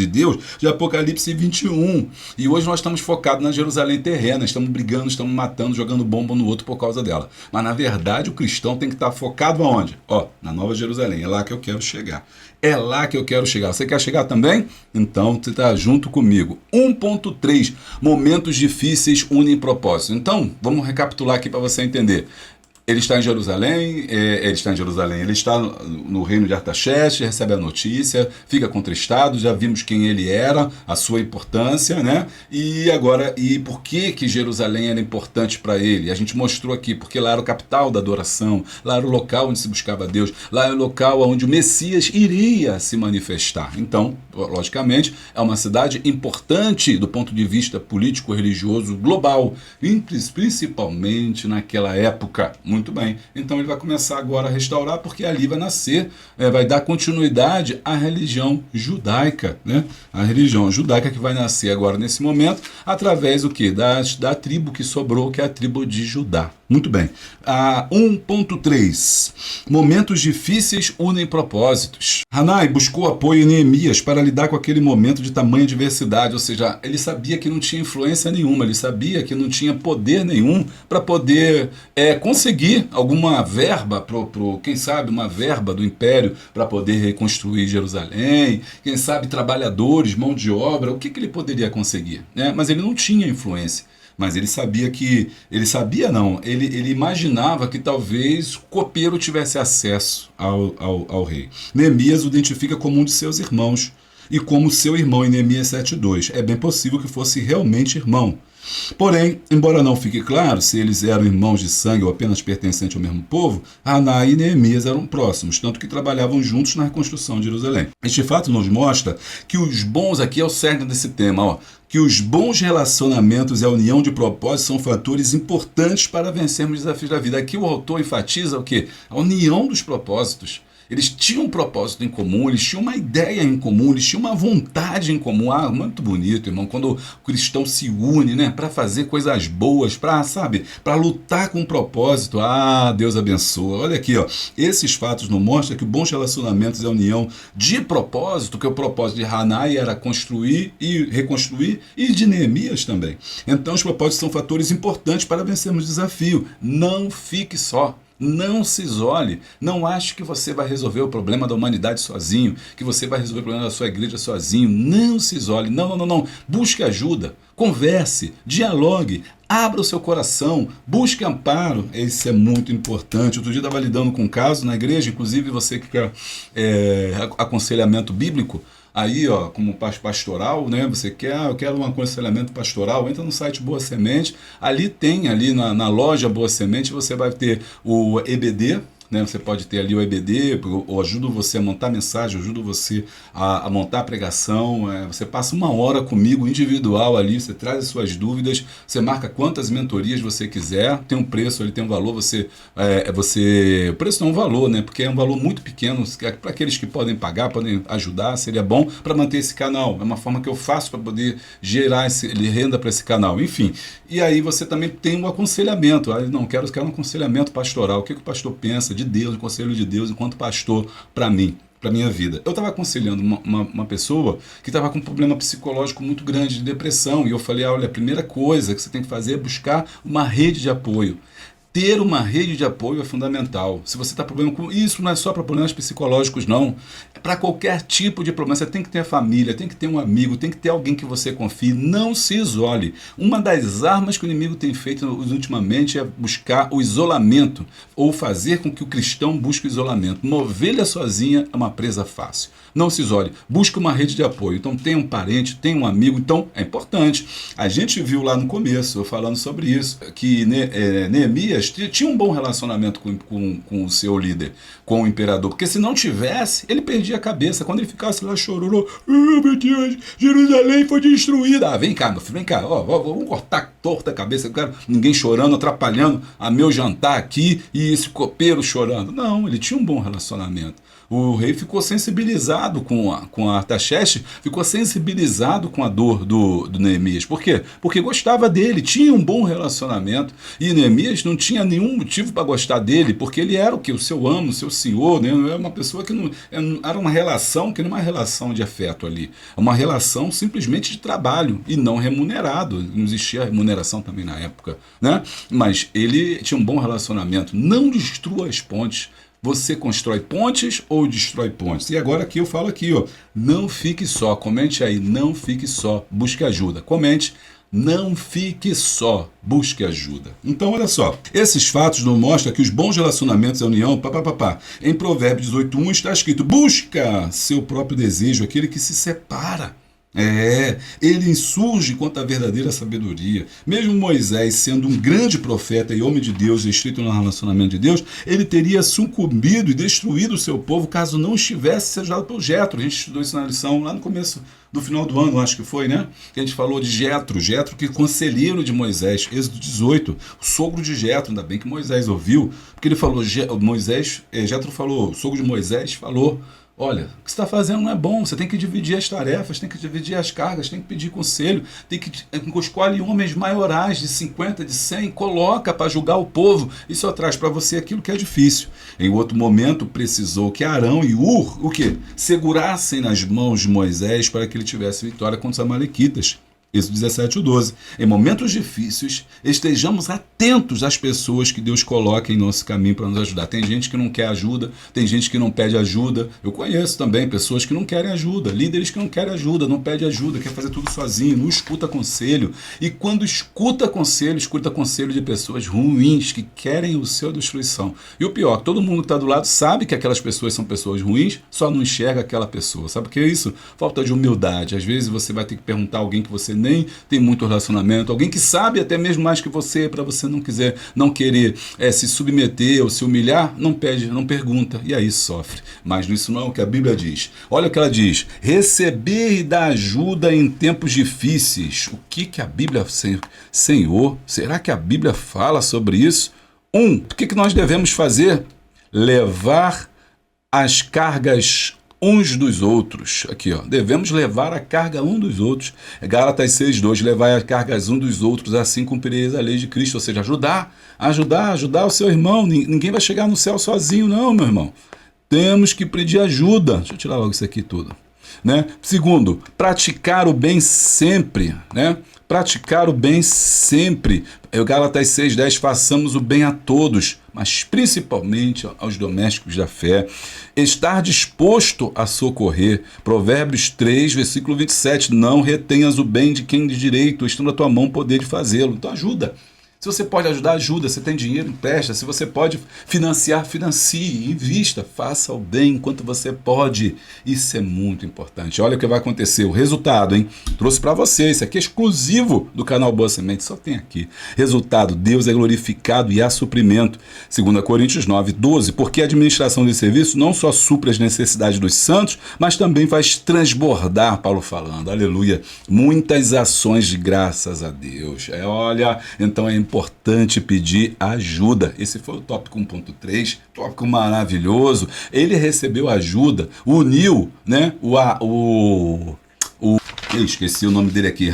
de Apocalipse 21. E hoje nós estamos focados na Jerusalém terrena, estamos brigando, estamos matando, jogando bomba no outro por causa dela. Mas na verdade o cristão tem que estar focado aonde? Na Nova Jerusalém, é lá que eu quero chegar. É lá que eu quero chegar. Você quer chegar também? Então você está junto comigo. 1.3, momentos difíceis unem propósito. Então, vamos recapitular aqui para você entender. Ele está em Jerusalém, ele está no reino de Artaxerxes, recebe a notícia, fica contristado, já vimos quem ele era, a sua importância, né? E agora, por que Jerusalém era importante para ele? A gente mostrou aqui, porque lá era o capital da adoração, lá era o local onde se buscava Deus, lá era o local onde o Messias iria se manifestar. Então, logicamente, é uma cidade importante do ponto de vista político-religioso global, principalmente naquela época. Muito bem, então ele vai começar agora a restaurar, porque ali vai nascer, vai dar continuidade à religião judaica, né? A religião judaica que vai nascer agora nesse momento, através do quê? Da tribo que sobrou, que é a tribo de Judá. Muito bem. 1.3. Momentos difíceis unem propósitos. Hanai buscou apoio em Neemias para lidar com aquele momento de tamanha diversidade, ou seja, ele sabia que não tinha influência nenhuma, ele sabia que não tinha poder nenhum para poder conseguir alguma verba, quem sabe uma verba do império para poder reconstruir Jerusalém, quem sabe trabalhadores, mão de obra, o que ele poderia conseguir, né? Mas ele não tinha influência. Mas ele sabia ele imaginava que talvez o copeiro tivesse acesso ao rei. Neemias o identifica como um de seus irmãos e como seu irmão em Neemias 7,2. É bem possível que fosse realmente irmão. Porém, embora não fique claro se eles eram irmãos de sangue ou apenas pertencentes ao mesmo povo, Hanai e Neemias eram próximos, tanto que trabalhavam juntos na reconstrução de Jerusalém. Este fato nos mostra que os bons, aqui é o cerne desse tema, que os bons relacionamentos e a união de propósitos são fatores importantes para vencermos os desafios da vida. Aqui o autor enfatiza o quê? A união dos propósitos. Eles tinham um propósito em comum, eles tinham uma ideia em comum, eles tinham uma vontade em comum. Muito bonito, irmão, quando o cristão se une, né, para fazer coisas boas, para lutar com um propósito. Deus abençoa. Olha aqui, esses fatos nos mostram que bons relacionamentos é a união de propósito, que o propósito de Hanai era construir e reconstruir, e de Neemias também. Então, os propósitos são fatores importantes para vencermos o desafio. Não fique só. Não se isole. Não ache que você vai resolver o problema da humanidade sozinho, que você vai resolver o problema da sua igreja sozinho. Não se isole. Não, não, não, não. Busque ajuda. Converse. Dialogue. Abra o seu coração. Busque amparo. Isso é muito importante. Outro dia eu estava lidando com um caso na igreja, inclusive você que quer aconselhamento bíblico. Aí, ó, como pastoral, né? Você quer, eu quero um aconselhamento pastoral, entra no site Boa Semente, ali tem, ali na loja Boa Semente, você vai ter o EBD, né? Você pode ter ali o EBD, eu ajudo você a montar mensagem, eu ajudo você a montar a pregação, você passa 1 hora comigo, individual ali, você traz as suas dúvidas, você marca quantas mentorias você quiser, tem um preço, ele tem um valor, o preço não é um valor, né? Porque é um valor muito pequeno, para aqueles que podem pagar, podem ajudar, seria bom para manter esse canal, é uma forma que eu faço para poder gerar renda para esse canal, enfim. E aí você também tem um aconselhamento, não, quero um aconselhamento pastoral, o que o pastor pensa de Deus, o conselho de Deus enquanto pastor para mim, para minha vida. Eu estava aconselhando uma pessoa que estava com um problema psicológico muito grande de depressão e eu falei, olha, a primeira coisa que você tem que fazer é buscar uma rede de apoio. Ter uma rede de apoio é fundamental. Se você está com problema com isso, não é só para problemas psicológicos, não. É para qualquer tipo de problema. Você tem que ter a família, tem que ter um amigo, tem que ter alguém que você confie. Não se isole. Uma das armas que o inimigo tem feito ultimamente é buscar o isolamento, ou fazer com que o cristão busque o isolamento. Uma ovelha sozinha é uma presa fácil. Não se isole. Busque uma rede de apoio. Então, tem um parente, tem um amigo. Então, é importante. A gente viu lá no começo, eu falando sobre isso, que Neemias tinha um bom relacionamento com o seu líder, com o imperador, porque se não tivesse, ele perdia a cabeça. Quando ele ficasse lá chorando, meu Deus, Jerusalém foi destruída. Vem cá, meu filho, vem cá, vamos cortar torta a cabeça, eu quero ninguém chorando, atrapalhando a meu jantar aqui e esse copeiro chorando. Não, ele tinha um bom relacionamento. O rei ficou sensibilizado com a Artaxerxes, ficou sensibilizado com a dor do Neemias. Por quê? Porque gostava dele, tinha um bom relacionamento. E Neemias não tinha nenhum motivo para gostar dele, porque ele era o quê? O seu amo, o seu senhor, né? Era uma pessoa que não... Era uma relação que não é uma relação de afeto ali. É uma relação simplesmente de trabalho e não remunerado. Não existia remuneração também na época, né? Mas ele tinha um bom relacionamento. Não destrua as pontes. Você constrói pontes ou destrói pontes? E agora aqui eu falo aqui, ó, não fique só, comente aí, não fique só, busque ajuda. Comente, não fique só, busque ajuda. Então, olha só, esses fatos nos mostram que os bons relacionamentos da união, em Provérbios 18:1 está escrito, busca seu próprio desejo, aquele que se separa. Ele insurge contra a verdadeira sabedoria. Mesmo Moisés, sendo um grande profeta e homem de Deus, restrito no relacionamento de Deus, ele teria sucumbido e destruído o seu povo caso não estivesse sendo ajudado por Jetro. A gente estudou isso na lição lá no começo do final do ano, acho que foi, né? Que a gente falou de Jetro, que é conselheiro de Moisés, Êxodo 18, o sogro de Jetro, ainda bem que Moisés ouviu, porque ele falou, Jetro falou, o sogro de Moisés falou, olha, o que você está fazendo não é bom, você tem que dividir as tarefas, tem que dividir as cargas, tem que pedir conselho, tem que escolhe homens maiorais de 50, de 100, coloca para julgar o povo e só traz para você aquilo que é difícil. Em outro momento, precisou que Arão e Ur, o quê? Segurassem nas mãos de Moisés para que ele tivesse vitória contra os amalequitas. Êxodo 17:12. Em momentos difíceis, estejamos atentos às pessoas que Deus coloca em nosso caminho para nos ajudar. Tem gente que não quer ajuda, tem gente que não pede ajuda. Eu conheço também pessoas que não querem ajuda, líderes que não querem ajuda, não pedem ajuda, quer fazer tudo sozinho, não escuta conselho. E quando escuta conselho de pessoas ruins que querem o seu destruição. E o pior, todo mundo que está do lado sabe que aquelas pessoas são pessoas ruins, só não enxerga aquela pessoa. Sabe o que é isso? Falta de humildade. Às vezes você vai ter que perguntar a alguém que você nem tem muito relacionamento, alguém que sabe até mesmo mais que você, para você não querer se submeter ou se humilhar, não pede, não pergunta, e aí sofre. Mas isso não é o que a Bíblia diz. Olha o que ela diz, receber e dar ajuda em tempos difíceis. O que a Bíblia, Senhor, será que a Bíblia fala sobre isso? O que nós devemos fazer? Levar as cargas uns dos outros. Aqui, ó, devemos levar a carga um dos outros. Gálatas 6:2, levar as cargas um dos outros, assim cumprireis a lei de Cristo. Ou seja, ajudar o seu irmão. Ninguém vai chegar no céu sozinho, não, meu irmão. Temos que pedir ajuda. Deixa eu tirar logo isso aqui tudo. né? Segundo, praticar o bem sempre, né? Praticar o bem sempre. Gálatas 6:10, façamos o bem a todos, mas principalmente aos domésticos da fé. Estar disposto a socorrer. Provérbios 3, versículo 27, não retenhas o bem de quem de direito, estando a tua mão poder de fazê-lo. Então ajuda. Se você pode ajudar, ajuda. Se tem dinheiro, empresta. Se você pode financiar, financie, invista. Faça o bem enquanto você pode. Isso é muito importante. Olha o que vai acontecer. O resultado, hein? Trouxe para você. Isso aqui é exclusivo do canal Boa Semente. Só tem aqui. Resultado. Deus é glorificado e há suprimento. 2 Coríntios 9:12. Porque a administração desse serviço não só supre as necessidades dos santos, mas também faz transbordar, Paulo falando. Aleluia. Muitas ações de graças a Deus. Olha, então é importante pedir ajuda. Esse foi o tópico 1.3, tópico maravilhoso. Ele recebeu ajuda, uniu, né? Esqueci o nome dele aqui,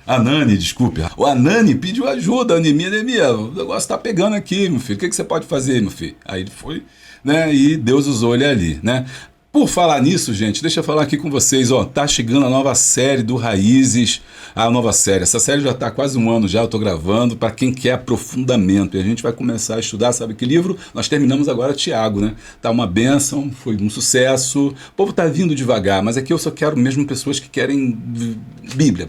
Anani, desculpe. O Anani pediu ajuda, anemia, o negócio tá pegando aqui, meu filho. O que você pode fazer, meu filho? Aí ele foi, né? E Deus usou ele ali, né? Por falar nisso, gente, deixa eu falar aqui com vocês, ó, tá chegando a nova série do Raízes, a nova série. Essa série já tá quase um ano já, eu tô gravando, para quem quer aprofundamento. E a gente vai começar a estudar, sabe que livro? Nós terminamos agora Tiago, né? Tá uma bênção, foi um sucesso. O povo tá vindo devagar, mas aqui eu só quero mesmo pessoas que querem Bíblia,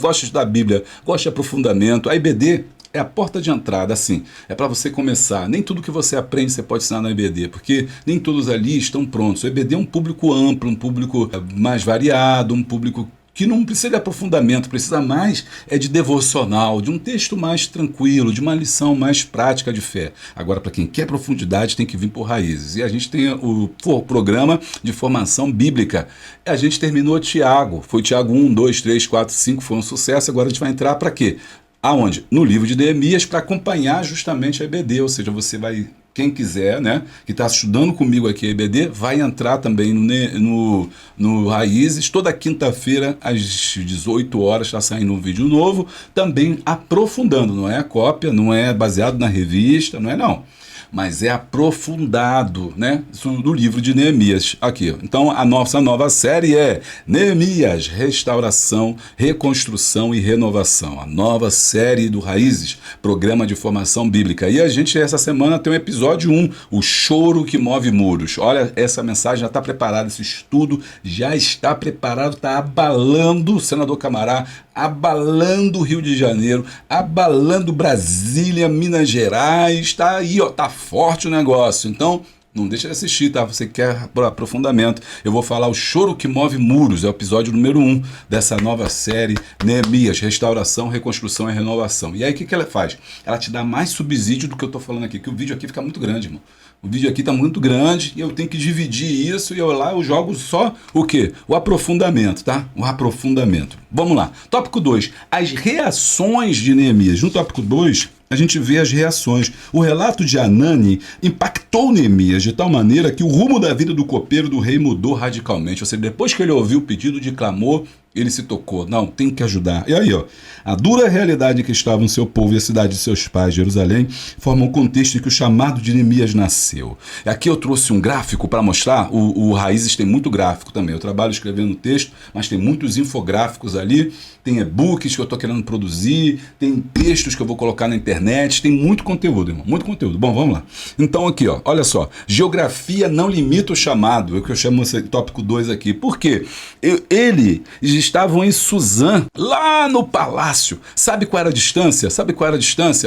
gostam de estudar Bíblia, gostam de aprofundamento. A IBD é a porta de entrada, assim, é para você começar. Nem tudo que você aprende você pode ensinar na EBD, porque nem todos ali estão prontos. O EBD é um público amplo, um público mais variado, um público que não precisa de aprofundamento, precisa mais de devocional, de um texto mais tranquilo, de uma lição mais prática de fé. Agora, para quem quer profundidade, tem que vir por Raízes. E a gente tem o programa de formação bíblica. A gente terminou Tiago, foi Tiago 1, 2, 3, 4, 5, foi um sucesso. Agora a gente vai entrar para quê? Aonde? No livro de Neemias, para acompanhar justamente a EBD, ou seja, você vai, quem quiser, né, que está estudando comigo aqui a EBD, vai entrar também no Raízes, toda quinta-feira às 18 horas está saindo um vídeo novo, também aprofundando, não é a cópia, não é baseado na revista, não é não. Mas é aprofundado, né, do livro de Neemias. Aqui, então a nossa nova série é Neemias, Restauração, Reconstrução e Renovação. A nova série do Raízes, programa de formação bíblica. E a gente, essa semana, tem o episódio 1, o choro que move muros. Olha, essa mensagem já está preparada, esse estudo já está preparado, está abalando o senador Camará, abalando o Rio de Janeiro, abalando Brasília, Minas Gerais, está aí, ó, tá forte o negócio. Então, não deixa de assistir, tá? Você quer aprofundamento. Eu vou falar o choro que move muros, é o episódio número 1 dessa nova série, Neemias, Restauração, Reconstrução e Renovação. E aí, o que ela faz? Ela te dá mais subsídio do que eu tô falando aqui, que o vídeo aqui fica muito grande, irmão. O vídeo aqui está muito grande e eu tenho que dividir isso e eu jogo só o quê? O aprofundamento, tá? O aprofundamento. Vamos lá. Tópico 2. As reações de Neemias. No tópico 2, a gente vê as reações. O relato de Anani impactou Neemias de tal maneira que o rumo da vida do copeiro do rei mudou radicalmente. Ou seja, depois que ele ouviu o pedido de clamor, ele se tocou. Não, tem que ajudar. E aí, ó, a dura realidade em que estavam seu povo e a cidade de seus pais, Jerusalém, forma um contexto em que o chamado de Neemias nasceu. Aqui eu trouxe um gráfico para mostrar. O Raízes tem muito gráfico também. Eu trabalho escrevendo texto, mas tem muitos infográficos ali. Tem e-books que eu estou querendo produzir, tem textos que eu vou colocar na internet, tem muito conteúdo, irmão, muito conteúdo. Bom, vamos lá. Então aqui, ó, olha só, geografia não limita o chamado, é o que eu chamo esse tópico 2 aqui. Por quê? Eles estavam em Suzã, lá no palácio. Sabe qual era a distância?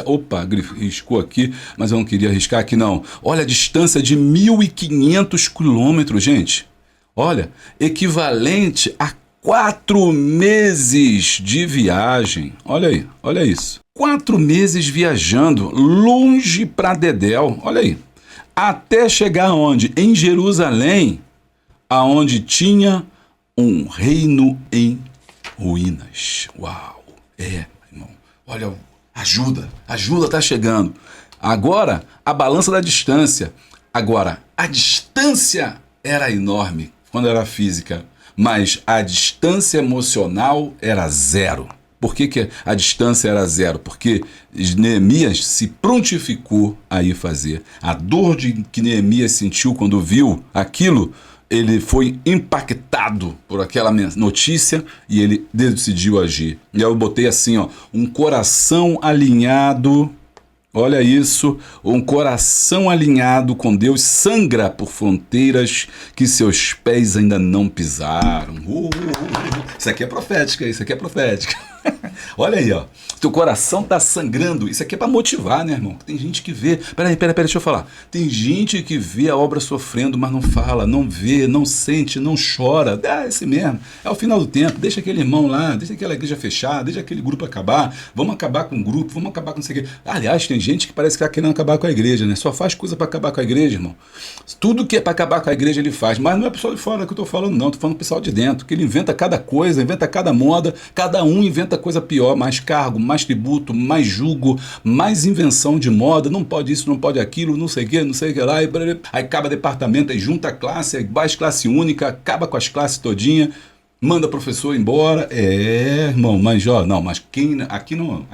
Opa, riscou aqui, mas eu não queria arriscar aqui não. Olha a distância de 1.500 quilômetros, gente. Olha, equivalente a 4 meses de viagem. Olha aí, olha isso. 4 meses viajando, longe pra dedéu. Olha aí. Até chegar onde? Em Jerusalém, aonde tinha um reino em ruínas. Uau. Irmão. Olha, ajuda tá chegando. Agora, a balança da distância. Agora, a distância era enorme quando era física. Mas a distância emocional era zero. Por que a distância era zero? Porque Neemias se prontificou a ir fazer. A dor que Neemias sentiu quando viu aquilo ele foi impactado por aquela notícia e ele decidiu agir. E aí eu botei assim, ó, um coração alinhado. Olha isso, um coração alinhado com Deus sangra por fronteiras que seus pés ainda não pisaram. Isso aqui é profética, isso aqui é profética. Olha aí, ó. Teu coração tá sangrando. Isso aqui é para motivar, né, irmão? Tem gente que vê. Peraí, deixa eu falar. Tem gente que vê a obra sofrendo, mas não fala, não vê, não sente, não chora. É esse mesmo. É o final do tempo. Deixa aquele irmão lá, deixa aquela igreja fechar, deixa aquele grupo acabar. Vamos acabar com o grupo, vamos acabar com não sei o quê. Aliás, tem gente que parece que tá querendo acabar com a igreja, né? Só faz coisa para acabar com a igreja, irmão. Tudo que é para acabar com a igreja ele faz. Mas não é o pessoal de fora que eu tô falando, não. Tô falando do pessoal de dentro, que ele inventa cada coisa, inventa cada moda, cada um inventa coisa pior, mais cargo, mais tributo, mais jugo, mais invenção de moda, não pode isso, não pode aquilo, não sei o que lá, aí acaba departamento, aí junta a classe, aí baixa classe única, acaba com as classes todinha, manda professor embora, irmão, mas ó, não, mas aqui não,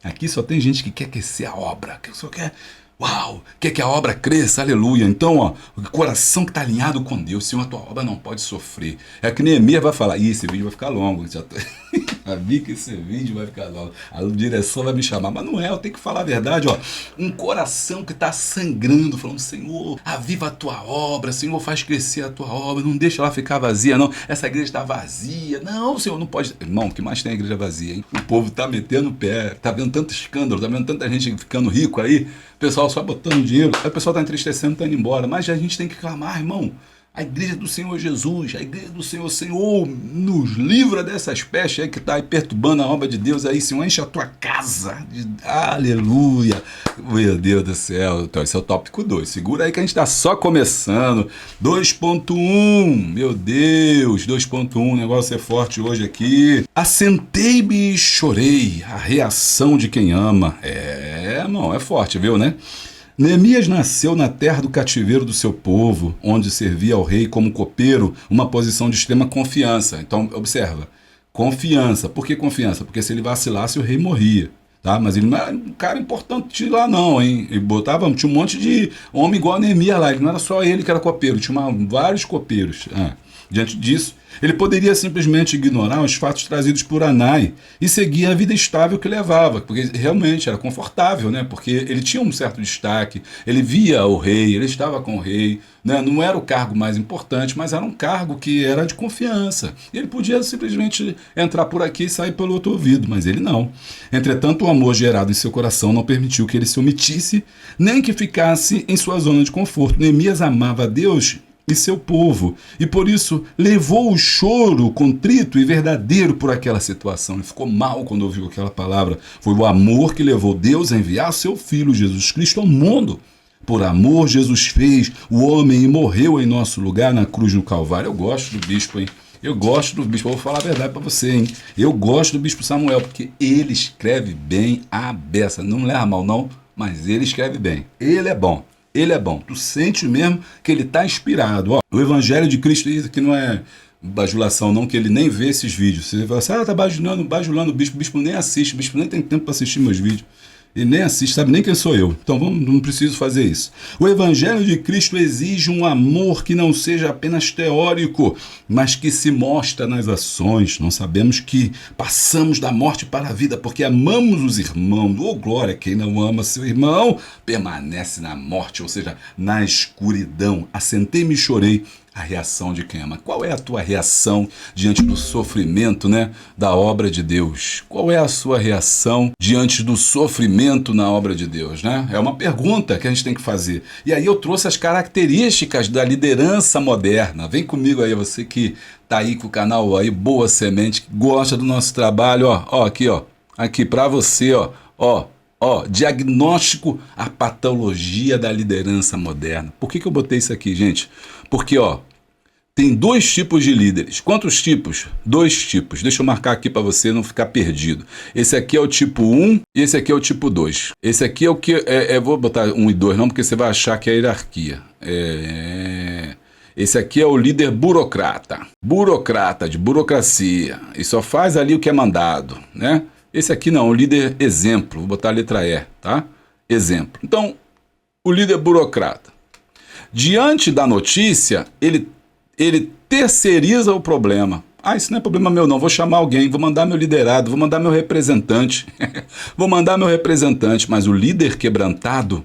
aqui só tem gente que quer aquecer a obra, que só quer... Uau, quer que a obra cresça, aleluia. Então, ó, o coração que está alinhado com Deus, Senhor, a tua obra não pode sofrer. É que Neemias vai falar, esse vídeo vai ficar longo. Já vi que esse vídeo vai ficar longo. A direção vai me chamar, mas não é, eu tenho que falar a verdade, ó. Um coração que está sangrando, falando, Senhor, aviva a tua obra, Senhor, faz crescer a tua obra, não deixa ela ficar vazia, não. Essa igreja está vazia. Não, Senhor, não pode. Irmão, o que mais tem a igreja vazia, hein? O povo tá metendo o pé, tá vendo tanto escândalo, tá vendo tanta gente ficando rico aí. O pessoal só botando dinheiro, aí o pessoal está entristecendo, está indo embora. Mas a gente tem que clamar, irmão. A igreja do Senhor Jesus, a igreja do Senhor, nos livra dessas pestes aí que está aí perturbando a obra de Deus aí, Senhor, enche a tua casa. Aleluia. Meu Deus do céu. Então, esse é o tópico 2. Segura aí que a gente está só começando. 2.1. Meu Deus, 2.1. O negócio é forte hoje aqui. Assentei-me e chorei. A reação de quem ama. Irmão, é forte, viu, né? Neemias nasceu na terra do cativeiro do seu povo, onde servia ao rei como copeiro, uma posição de extrema confiança. Então, observa, confiança. Por que confiança? Porque se ele vacilasse, o rei morria. Tá? Mas ele não era um cara importante lá não, hein? Ele tinha um monte de homem igual a Neemias lá, ele não era só ele que era copeiro, tinha vários copeiros. Diante disso, ele poderia simplesmente ignorar os fatos trazidos por Anai e seguir a vida estável que levava, porque realmente era confortável, né? Porque ele tinha um certo destaque, ele via o rei, ele estava com o rei, né? Não era o cargo mais importante, mas era um cargo que era de confiança. E ele podia simplesmente entrar por aqui e sair pelo outro ouvido, mas ele não. Entretanto, o amor gerado em seu coração não permitiu que ele se omitisse, nem que ficasse em sua zona de conforto. Neemias amava a Deus e seu povo, e por isso levou o choro contrito e verdadeiro por aquela situação. Ele ficou mal quando ouviu aquela palavra. Foi o amor que levou Deus a enviar seu Filho Jesus Cristo ao mundo. Por amor, Jesus fez o homem e morreu em nosso lugar na cruz no Calvário. Eu gosto do bispo, hein? Eu gosto do bispo, eu vou falar a verdade para você, hein? Eu gosto do bispo Samuel, porque ele escreve bem a beça. Não leva mal não, mas ele escreve bem. Ele é bom. Ele é bom. Tu sente mesmo que ele está inspirado. Ó, o Evangelho de Cristo, isso aqui não é bajulação não, que ele nem vê esses vídeos. Você fala assim, tá bajulando o bispo nem assiste, o bispo nem tem tempo para assistir meus vídeos. Ele nem assiste, sabe nem quem sou eu. Então não preciso fazer isso. O Evangelho de Cristo exige um amor que não seja apenas teórico, mas que se mostra nas ações. Nós sabemos que passamos da morte para a vida porque amamos os irmãos. Oh, glória, quem não ama seu irmão permanece na morte, ou seja, na escuridão. Assentei-me e chorei. A reação de quem ama. Qual é a tua reação diante do sofrimento, né, da obra de Deus? Qual é a sua reação diante do sofrimento na obra de Deus, né? É uma pergunta que a gente tem que fazer. E aí eu trouxe as características da liderança moderna. Vem comigo aí, você que tá aí com o canal aí, Boa Semente, que gosta do nosso trabalho, aqui para você, diagnóstico, a patologia da liderança moderna. Por que eu botei isso aqui, gente? Porque, tem 2 tipos de líderes. Quantos tipos? 2 tipos. Deixa eu marcar aqui para você não ficar perdido. Esse aqui é o tipo 1 e esse aqui é o tipo 2. Esse aqui é o que... vou botar 1 e 2 não, porque você vai achar que é hierarquia. Esse aqui é o líder burocrata. Burocrata, de burocracia. E só faz ali o que é mandado, né? Esse aqui não, o líder exemplo. Vou botar a letra E, tá? Exemplo. Então, o líder burocrata. Diante da notícia, ele ele terceiriza o problema. Ah, isso não é problema meu não, vou chamar alguém, vou mandar meu liderado, vou mandar meu representante. Vou mandar meu representante, mas o líder quebrantado,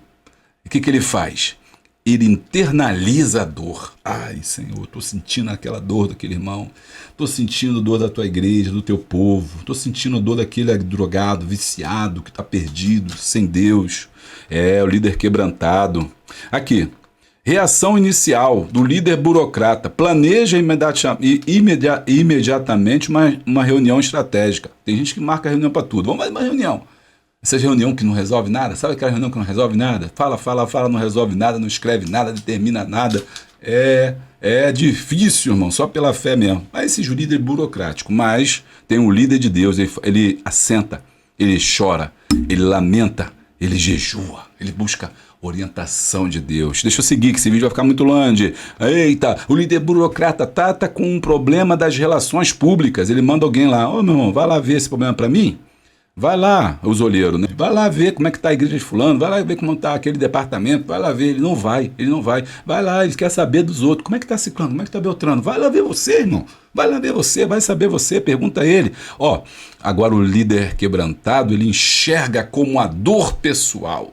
o que ele faz? Ele internaliza a dor. Ai, Senhor, estou sentindo aquela dor daquele irmão, estou sentindo dor da tua igreja, do teu povo, estou sentindo dor daquele drogado, viciado, que está perdido, sem Deus. É, o líder quebrantado. Aqui, reação inicial do líder burocrata. Planeja imediatamente uma reunião estratégica. Tem gente que marca reunião para tudo. Vamos fazer uma reunião. Essa reunião que não resolve nada, sabe aquela reunião que não resolve nada? Fala, não resolve nada, não escreve nada, determina nada. É difícil, irmão, só pela fé mesmo. Mas esse líder burocrático, mas tem um líder de Deus, ele assenta, ele chora, ele lamenta, ele jejua, ele busca orientação de Deus. Deixa eu seguir, que esse vídeo vai ficar muito longe. Eita, o líder burocrata tá com um problema das relações públicas. Ele manda alguém lá, ô meu irmão, vai lá ver esse problema para mim. Vai lá, os olheiros, né? Vai lá ver como é que tá a igreja de fulano, vai lá ver como tá aquele departamento, vai lá ver, ele não vai. Vai lá, ele quer saber dos outros, como é que tá ciclano, como é que tá Beltrano, vai lá ver você, irmão, vai lá ver você, vai saber você, pergunta a ele. Ó, agora o líder quebrantado, ele enxerga como a dor pessoal,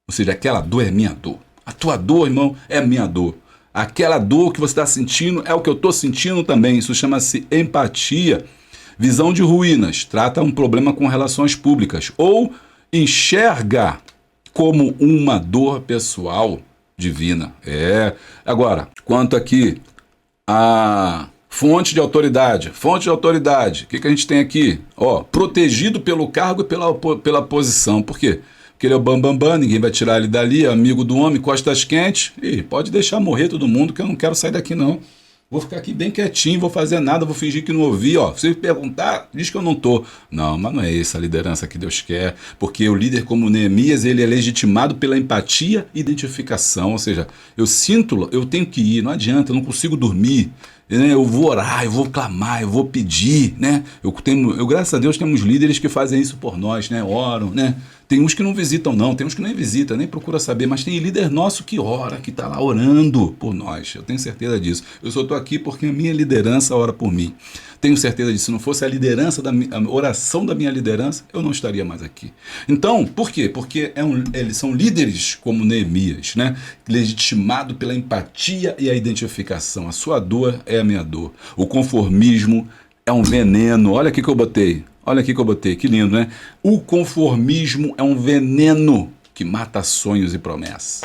ou seja, aquela dor é minha dor, a tua dor, irmão, é minha dor. Aquela dor que você está sentindo é o que eu estou sentindo também, isso chama-se empatia. Visão de ruínas, trata um problema com relações públicas, ou enxerga como uma dor pessoal divina. Agora, quanto aqui a fonte de autoridade, o que a gente tem aqui? Ó, protegido pelo cargo e pela posição. Por quê? Porque ele é o bambambam, ninguém vai tirar ele dali, é amigo do homem, costas quentes, e pode deixar morrer todo mundo, que eu não quero sair daqui não. Vou ficar aqui bem quietinho, vou fazer nada, vou fingir que não ouvi, ó. Se perguntar, diz que eu não tô. Não, mas não é essa a liderança que Deus quer, porque o líder como Neemias, ele é legitimado pela empatia e identificação, ou seja, eu sinto, eu tenho que ir, não adianta, eu não consigo dormir, né? Eu vou orar, eu vou clamar, eu vou pedir, né? Graças a Deus, temos líderes que fazem isso por nós, né? Oram, né? Tem uns que não visitam não, tem uns que nem visitam, nem procura saber, mas tem líder nosso que ora, que está lá orando por nós, eu tenho certeza disso. Eu só estou aqui porque a minha liderança ora por mim. Tenho certeza disso, se não fosse a oração da minha liderança, eu não estaria mais aqui. Então, por quê? Porque eles são líderes como Neemias, né? Legitimado pela empatia e a identificação. A sua dor é a minha dor. O conformismo é um veneno. Olha aqui que eu botei. Que lindo, né? O conformismo é um veneno que mata sonhos e promessas.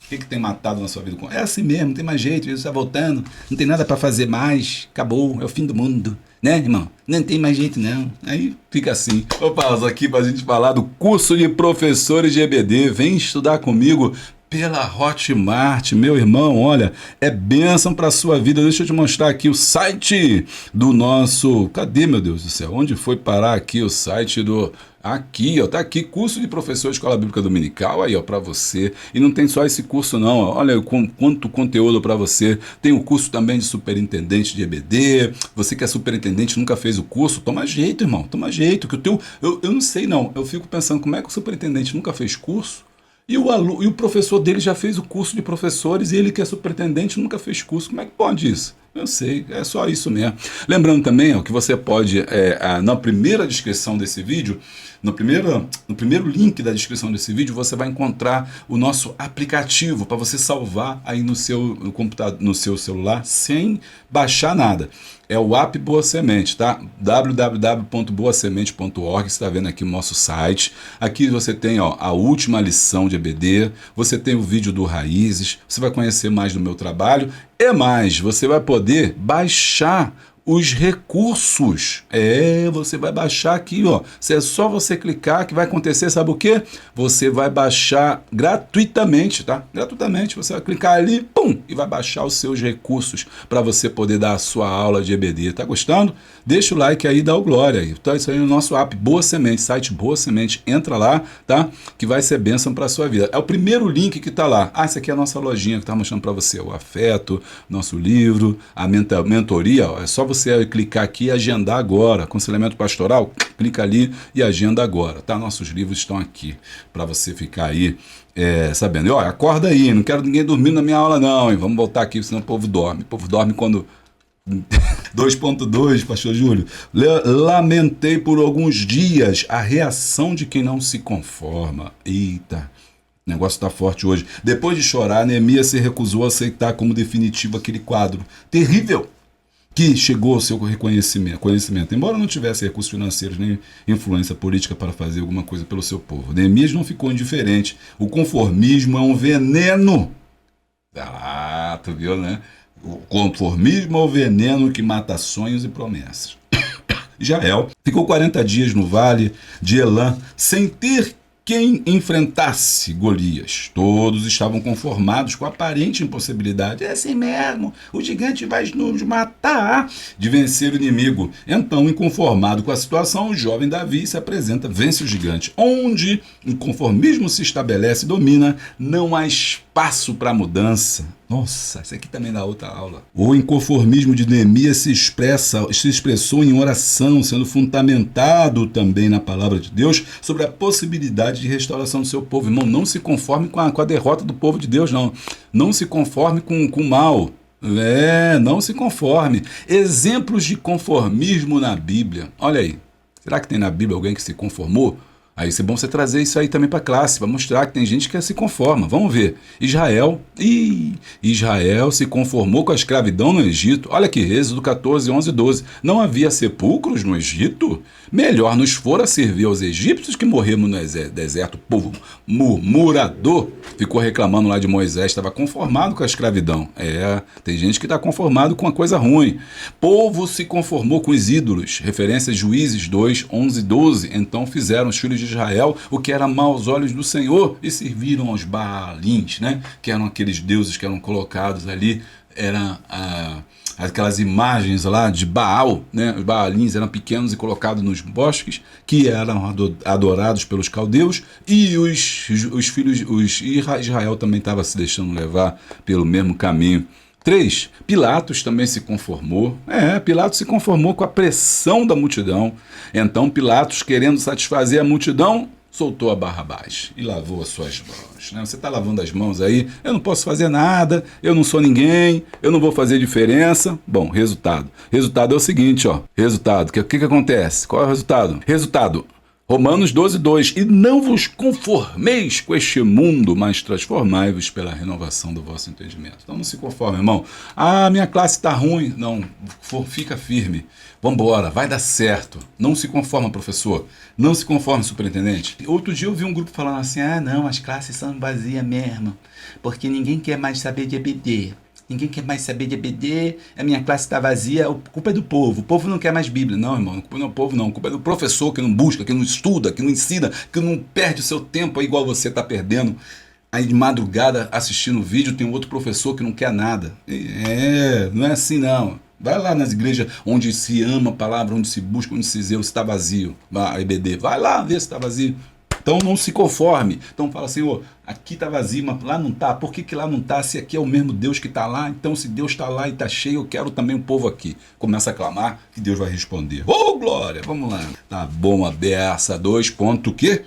O que tem matado na sua vida? É assim mesmo, não tem mais jeito, Jesus está voltando, não tem nada para fazer mais, acabou, é o fim do mundo, né, irmão? Não tem mais jeito, não. Aí fica assim. Vou pausar aqui para a gente falar do curso de professores de EBD. Vem estudar comigo pela Hotmart, meu irmão, olha, é bênção para a sua vida. Deixa eu te mostrar aqui o site do nosso... Cadê, meu Deus do céu? Onde foi parar aqui o site do... Aqui, ó, tá aqui, curso de professor de Escola Bíblica Dominical, aí, ó, para você. E não tem só esse curso, não, ó. Olha quanto conteúdo para você. Tem o curso também de superintendente de EBD. Você que é superintendente, nunca fez o curso, toma jeito, irmão, toma jeito. Que o teu... eu não sei, não. Eu fico pensando, como é que o superintendente nunca fez curso? E o professor dele já fez o curso de professores e ele que é superintendente nunca fez curso. Como é que pode isso? Eu sei, é só isso mesmo. Lembrando também, ó, que você pode, na primeira descrição desse vídeo, no primeiro link da descrição desse vídeo, você vai encontrar o nosso aplicativo para você salvar aí no seu computador, no seu celular, sem baixar nada. É o app Boa Semente, tá? www.boasemente.org, você está vendo aqui o nosso site. Aqui você tem, ó, a última lição de EBD, você tem o vídeo do Raízes, você vai conhecer mais do meu trabalho e mais, você vai poder baixar os recursos. Você vai baixar aqui, ó. É só você clicar que vai acontecer, sabe o quê? Você vai baixar gratuitamente, tá? Gratuitamente, você vai clicar ali, pum, e vai baixar os seus recursos para você poder dar a sua aula de EBD. Tá gostando? Deixa o like aí e dá o glória aí. Então isso aí no nosso app Boa Semente, site Boa Semente, entra lá, tá? Que vai ser bênção para a sua vida. É o primeiro link que tá lá. Essa aqui é a nossa lojinha que tá mostrando para você o afeto, nosso livro, a mentoria, ó. É só você clicar aqui e agendar agora. Aconselhamento pastoral, clica ali e agenda agora, tá? Nossos livros estão aqui para você ficar aí sabendo. E olha, acorda aí, não quero ninguém dormindo na minha aula não, hein? Vamos voltar aqui, senão o povo dorme. O povo dorme quando... 2.2, pastor Júlio. Lamentei por alguns dias a reação de quem não se conforma. Eita, o negócio tá forte hoje. Depois de chorar, Neemias se recusou a aceitar como definitivo aquele quadro terrível que chegou ao seu conhecimento, embora não tivesse recursos financeiros nem influência política para fazer alguma coisa pelo seu povo. Neemias não ficou indiferente. O conformismo é um veneno. Ah, tu viu, né? O conformismo é o veneno que mata sonhos e promessas. Jael ficou 40 dias no vale de Elã sem ter quem enfrentasse Golias. Todos estavam conformados com a aparente impossibilidade. É assim mesmo, o gigante vai nos matar, de vencer o inimigo. Então, inconformado com a situação, o jovem Davi se apresenta, vence o gigante. Onde o conformismo se estabelece e domina, não há espaço para mudança. Nossa, isso aqui também dá outra aula. O inconformismo de Neemias se expressou em oração, sendo fundamentado também na palavra de Deus sobre a possibilidade de restauração do seu povo. Irmão, não se conforme com a derrota do povo de Deus, não. Não se conforme com o mal. Não se conforme. Exemplos de conformismo na Bíblia. Olha aí, será que tem na Bíblia alguém que se conformou? Aí é bom você trazer isso aí também para a classe, para mostrar que tem gente que se conforma. Vamos ver. Israel se conformou com a escravidão no Egito. Olha aqui, Êxodo 14, 11 e 12. Não havia sepulcros no Egito? Melhor nos fora servir aos egípcios que morremos no deserto. O povo murmurador ficou reclamando lá de Moisés, estava conformado com a escravidão. Tem gente que está conformado com uma coisa ruim. Povo se conformou com os ídolos. Referência a Juízes 2, 11 e 12. Então fizeram os filhos de Israel o que era mau aos olhos do Senhor e serviram aos Baalins, né? Que eram aqueles deuses que eram colocados ali, eram aquelas imagens lá de Baal, né? Os Baalins eram pequenos e colocados nos bosques, que eram adorados pelos caldeus, e os filhos Israel também estava se deixando levar pelo mesmo caminho. 3. Pilatos também se conformou. Pilatos se conformou com a pressão da multidão. Então Pilatos, querendo satisfazer a multidão, soltou a Barrabás e lavou as suas mãos. Você está lavando as mãos aí, eu não posso fazer nada, eu não sou ninguém, eu não vou fazer diferença. Bom, resultado. Resultado é o seguinte, ó. Resultado, o que acontece? Qual é o resultado? Resultado. Romanos 12, 2. E não vos conformeis com este mundo, mas transformai-vos pela renovação do vosso entendimento. Então não se conforme, irmão. Minha classe está ruim. Não, fica firme. Vambora, vai dar certo. Não se conforma, professor. Não se conforme, superintendente. Outro dia eu vi um grupo falando assim, não, as classes são vazias mesmo, porque ninguém quer mais saber de EBD. Ninguém quer mais saber de EBD, a minha classe está vazia, a culpa é do povo. O povo não quer mais Bíblia. Não, irmão, a culpa não é do povo, não. A culpa é do professor que não busca, que não estuda, que não ensina, que não perde o seu tempo aí igual você está perdendo. Aí de madrugada assistindo o vídeo tem um outro professor que não quer nada. Não é assim não. Vai lá nas igrejas onde se ama a palavra, onde se busca, onde se zela, se está vazio. A EBD, vai lá ver se está vazio. Então não se conforme. Então fala, Senhor, aqui está vazio, mas lá não está. Por que lá não está? Se aqui é o mesmo Deus que está lá, então se Deus está lá e está cheio, eu quero também o povo aqui. Começa a clamar que Deus vai responder. Glória! Vamos lá. Tá bom, a beça. 2 ponto o quê?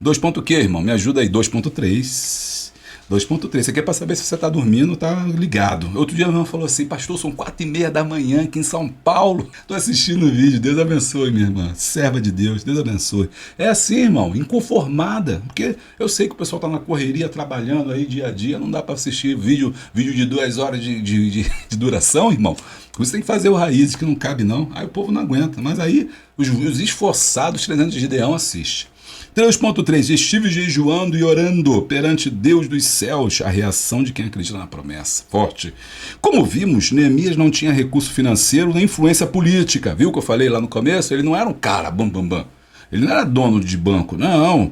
2 ponto o quê, irmão? Me ajuda aí. 2.3. 2.3, isso aqui é para saber se você está dormindo, tá ligado. Outro dia meu irmão falou assim, pastor, são 4h30 da manhã aqui em São Paulo. Tô assistindo o vídeo, Deus abençoe, minha irmã. Serva de Deus, Deus abençoe. É assim, irmão, inconformada. Porque eu sei que o pessoal tá na correria, trabalhando aí dia a dia, não dá para assistir vídeo de 2 horas de duração, irmão. Você tem que fazer o Raízes, que não cabe não. Aí o povo não aguenta. Mas aí os esforçados, 300 de Gideão, assistem. 3.3. Estive jejuando e orando perante Deus dos céus, a reação de quem acredita na promessa. Forte. Como vimos, Neemias não tinha recurso financeiro nem influência política. Viu que eu falei lá no começo? Ele não era um cara bam, bam, bam. Ele não era dono de banco, não.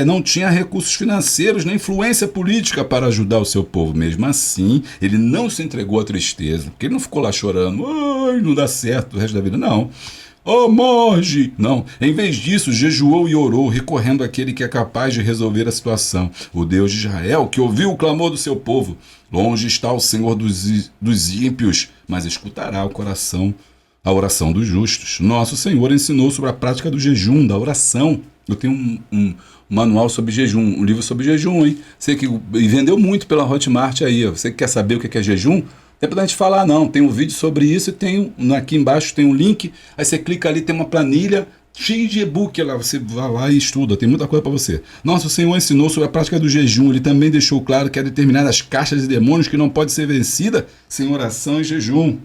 Não tinha recursos financeiros nem influência política para ajudar o seu povo. Mesmo assim, ele não se entregou à tristeza. Porque ele não ficou lá chorando. Ai, não dá certo o resto da vida, não. Morge! Não, em vez disso, jejuou e orou, recorrendo àquele que é capaz de resolver a situação, o Deus de Israel, que ouviu o clamor do seu povo. Longe está o Senhor dos ímpios, mas escutará o coração A oração dos justos. Nosso Senhor ensinou sobre a prática do jejum, da oração. Eu tenho um manual sobre jejum, um livro sobre jejum, hein? Você que vendeu muito pela Hotmart aí, ó. Você que quer saber o que é jejum? Não é pra gente falar, não. Tem um vídeo sobre isso e tem aqui embaixo tem um link. Aí você clica ali, tem uma planilha cheia de e-book lá. Você vai lá e estuda, tem muita coisa para você. Nosso Senhor ensinou sobre a prática do jejum. Ele também deixou claro que há determinadas caixas de demônios que não pode ser vencida sem oração e jejum.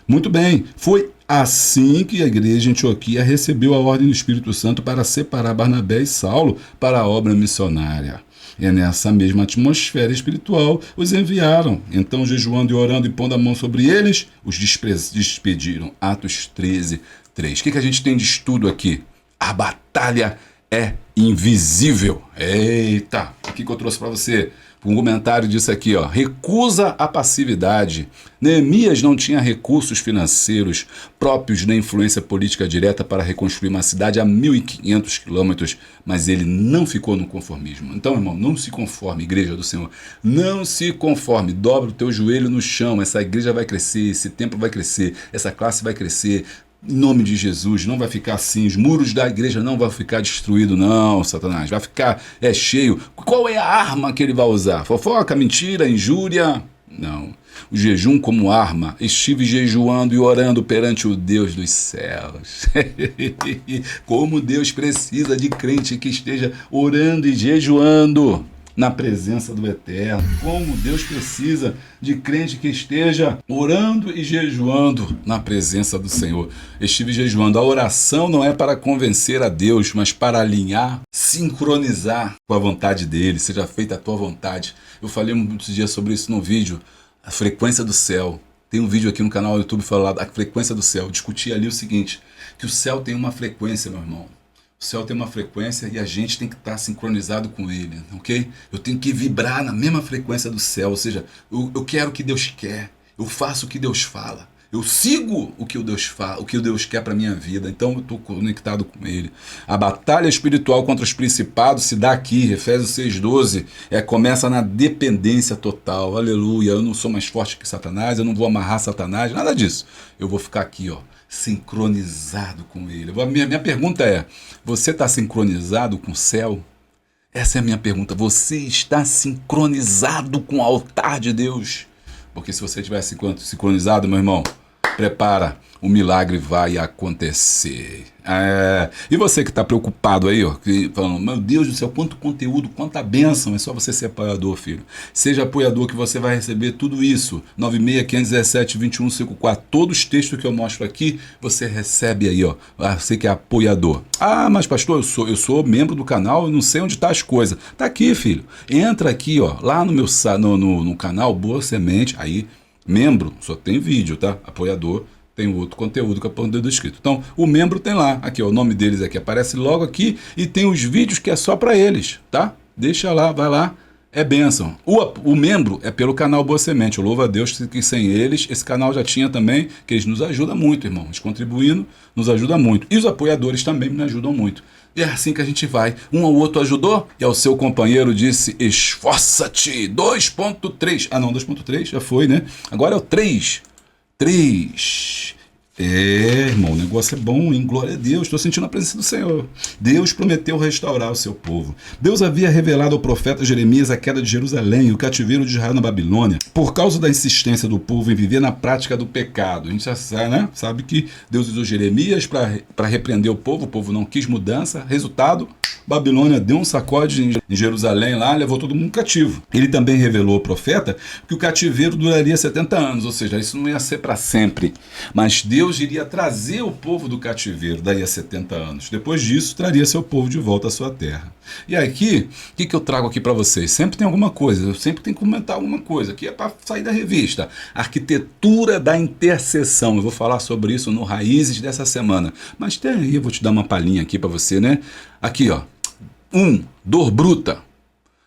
Muito bem, foi assim que a igreja em Antioquia recebeu a ordem do Espírito Santo para separar Barnabé e Saulo para a obra missionária. É nessa mesma atmosfera espiritual os enviaram. Então, jejuando e orando e pondo a mão sobre eles, os despediram. Atos 13, 3. O que a gente tem de estudo aqui? A batalha é invisível. Eita, o que eu trouxe para você? Um comentário disso aqui, ó. Recusa a passividade. Neemias não tinha recursos financeiros próprios nem influência política direta para reconstruir uma cidade a 1.500 quilômetros, mas ele não ficou no conformismo. Então, irmão, não se conforme, igreja do Senhor. Não se conforme. Dobra o teu joelho no chão. Essa igreja vai crescer, esse templo vai crescer, essa classe vai crescer. Em nome de Jesus, não vai ficar assim, os muros da igreja não vão ficar destruídos, não, Satanás, vai ficar cheio. Qual é a arma que ele vai usar? Fofoca, mentira, injúria? Não. O jejum como arma. Estive jejuando e orando perante o Deus dos céus. Como Deus precisa de crente que esteja orando e jejuando na presença do Eterno. Como Deus precisa de crente que esteja orando e jejuando na presença do Senhor. Estive jejuando. A oração não é para convencer a Deus, mas para alinhar, sincronizar com a vontade dele. Seja feita a tua vontade. Eu falei muitos dias sobre isso no vídeo. A frequência do céu. Tem um vídeo aqui no canal do YouTube falando da frequência do céu. Eu discuti ali o seguinte, que o céu tem uma frequência, meu irmão. O céu tem uma frequência e a gente tem que estar sincronizado com ele, ok? Eu tenho que vibrar na mesma frequência do céu, ou seja, eu quero o que Deus quer, eu faço o que Deus fala, eu sigo o que Deus fala, o que Deus quer para minha vida, então eu estou conectado com ele. A batalha espiritual contra os principados se dá aqui, Efésios 6,12, começa na dependência total, aleluia, eu não sou mais forte que Satanás, eu não vou amarrar Satanás, nada disso, eu vou ficar aqui, ó, sincronizado com ele. Minha pergunta é, você está sincronizado com o céu? Essa é a minha pergunta. Você está sincronizado com o altar de Deus? Porque se você estiver sincronizado, meu irmão, prepara, o milagre vai acontecer. E você que está preocupado aí, ó, falando, meu Deus do céu, quanto conteúdo, quanta bênção, é só você ser apoiador, filho. Seja apoiador que você vai receber tudo isso. 965172154. Todos os textos que eu mostro aqui, você recebe aí, ó. Você que é apoiador. Mas pastor, eu sou membro do canal, eu não sei onde tá as coisas. Tá aqui, filho. Entra aqui, ó, lá no meu no canal Boa Semente, aí, membro, só tem vídeo, tá? Apoiador tem outro conteúdo que é por dedo escrito. Então, o membro tem lá, aqui, ó, o nome deles aqui aparece logo aqui e tem os vídeos que é só para eles, tá? Deixa lá, vai lá, é bênção. O membro é pelo canal Boa Semente. Eu louvo a Deus que sem eles, esse canal já tinha também, que eles nos ajudam muito, irmão. Eles contribuindo, nos ajuda muito. E os apoiadores também me ajudam muito. E é assim que a gente vai. Um ao outro ajudou e ao seu companheiro disse, esforça-te. 2.3. Não, 2.3 já foi, né? Agora é o 3. 3. Irmão, o negócio é bom, hein? Glória a Deus, estou sentindo a presença do Senhor. Deus prometeu restaurar o seu povo. Deus havia revelado ao profeta Jeremias a queda de Jerusalém e o cativeiro de Israel na Babilônia, por causa da insistência do povo em viver na prática do pecado. A gente já sabe, né? Sabe que Deus usou Jeremias para repreender o povo não quis mudança, resultado, Babilônia deu um sacode em Jerusalém lá, levou todo mundo cativo. Ele também revelou ao profeta que o cativeiro duraria 70 anos, ou seja, isso não ia ser para sempre. Mas Deus iria trazer o povo do cativeiro daí a 70 anos. Depois disso, traria seu povo de volta à sua terra. E aqui, o que eu trago aqui para vocês? Sempre tem alguma coisa, eu sempre tenho que comentar alguma coisa, que é para sair da revista. Arquitetura da intercessão. Eu vou falar sobre isso no Raízes dessa semana. Mas tem aí, eu vou te dar uma palhinha aqui para você, né? Aqui, ó. Dor bruta.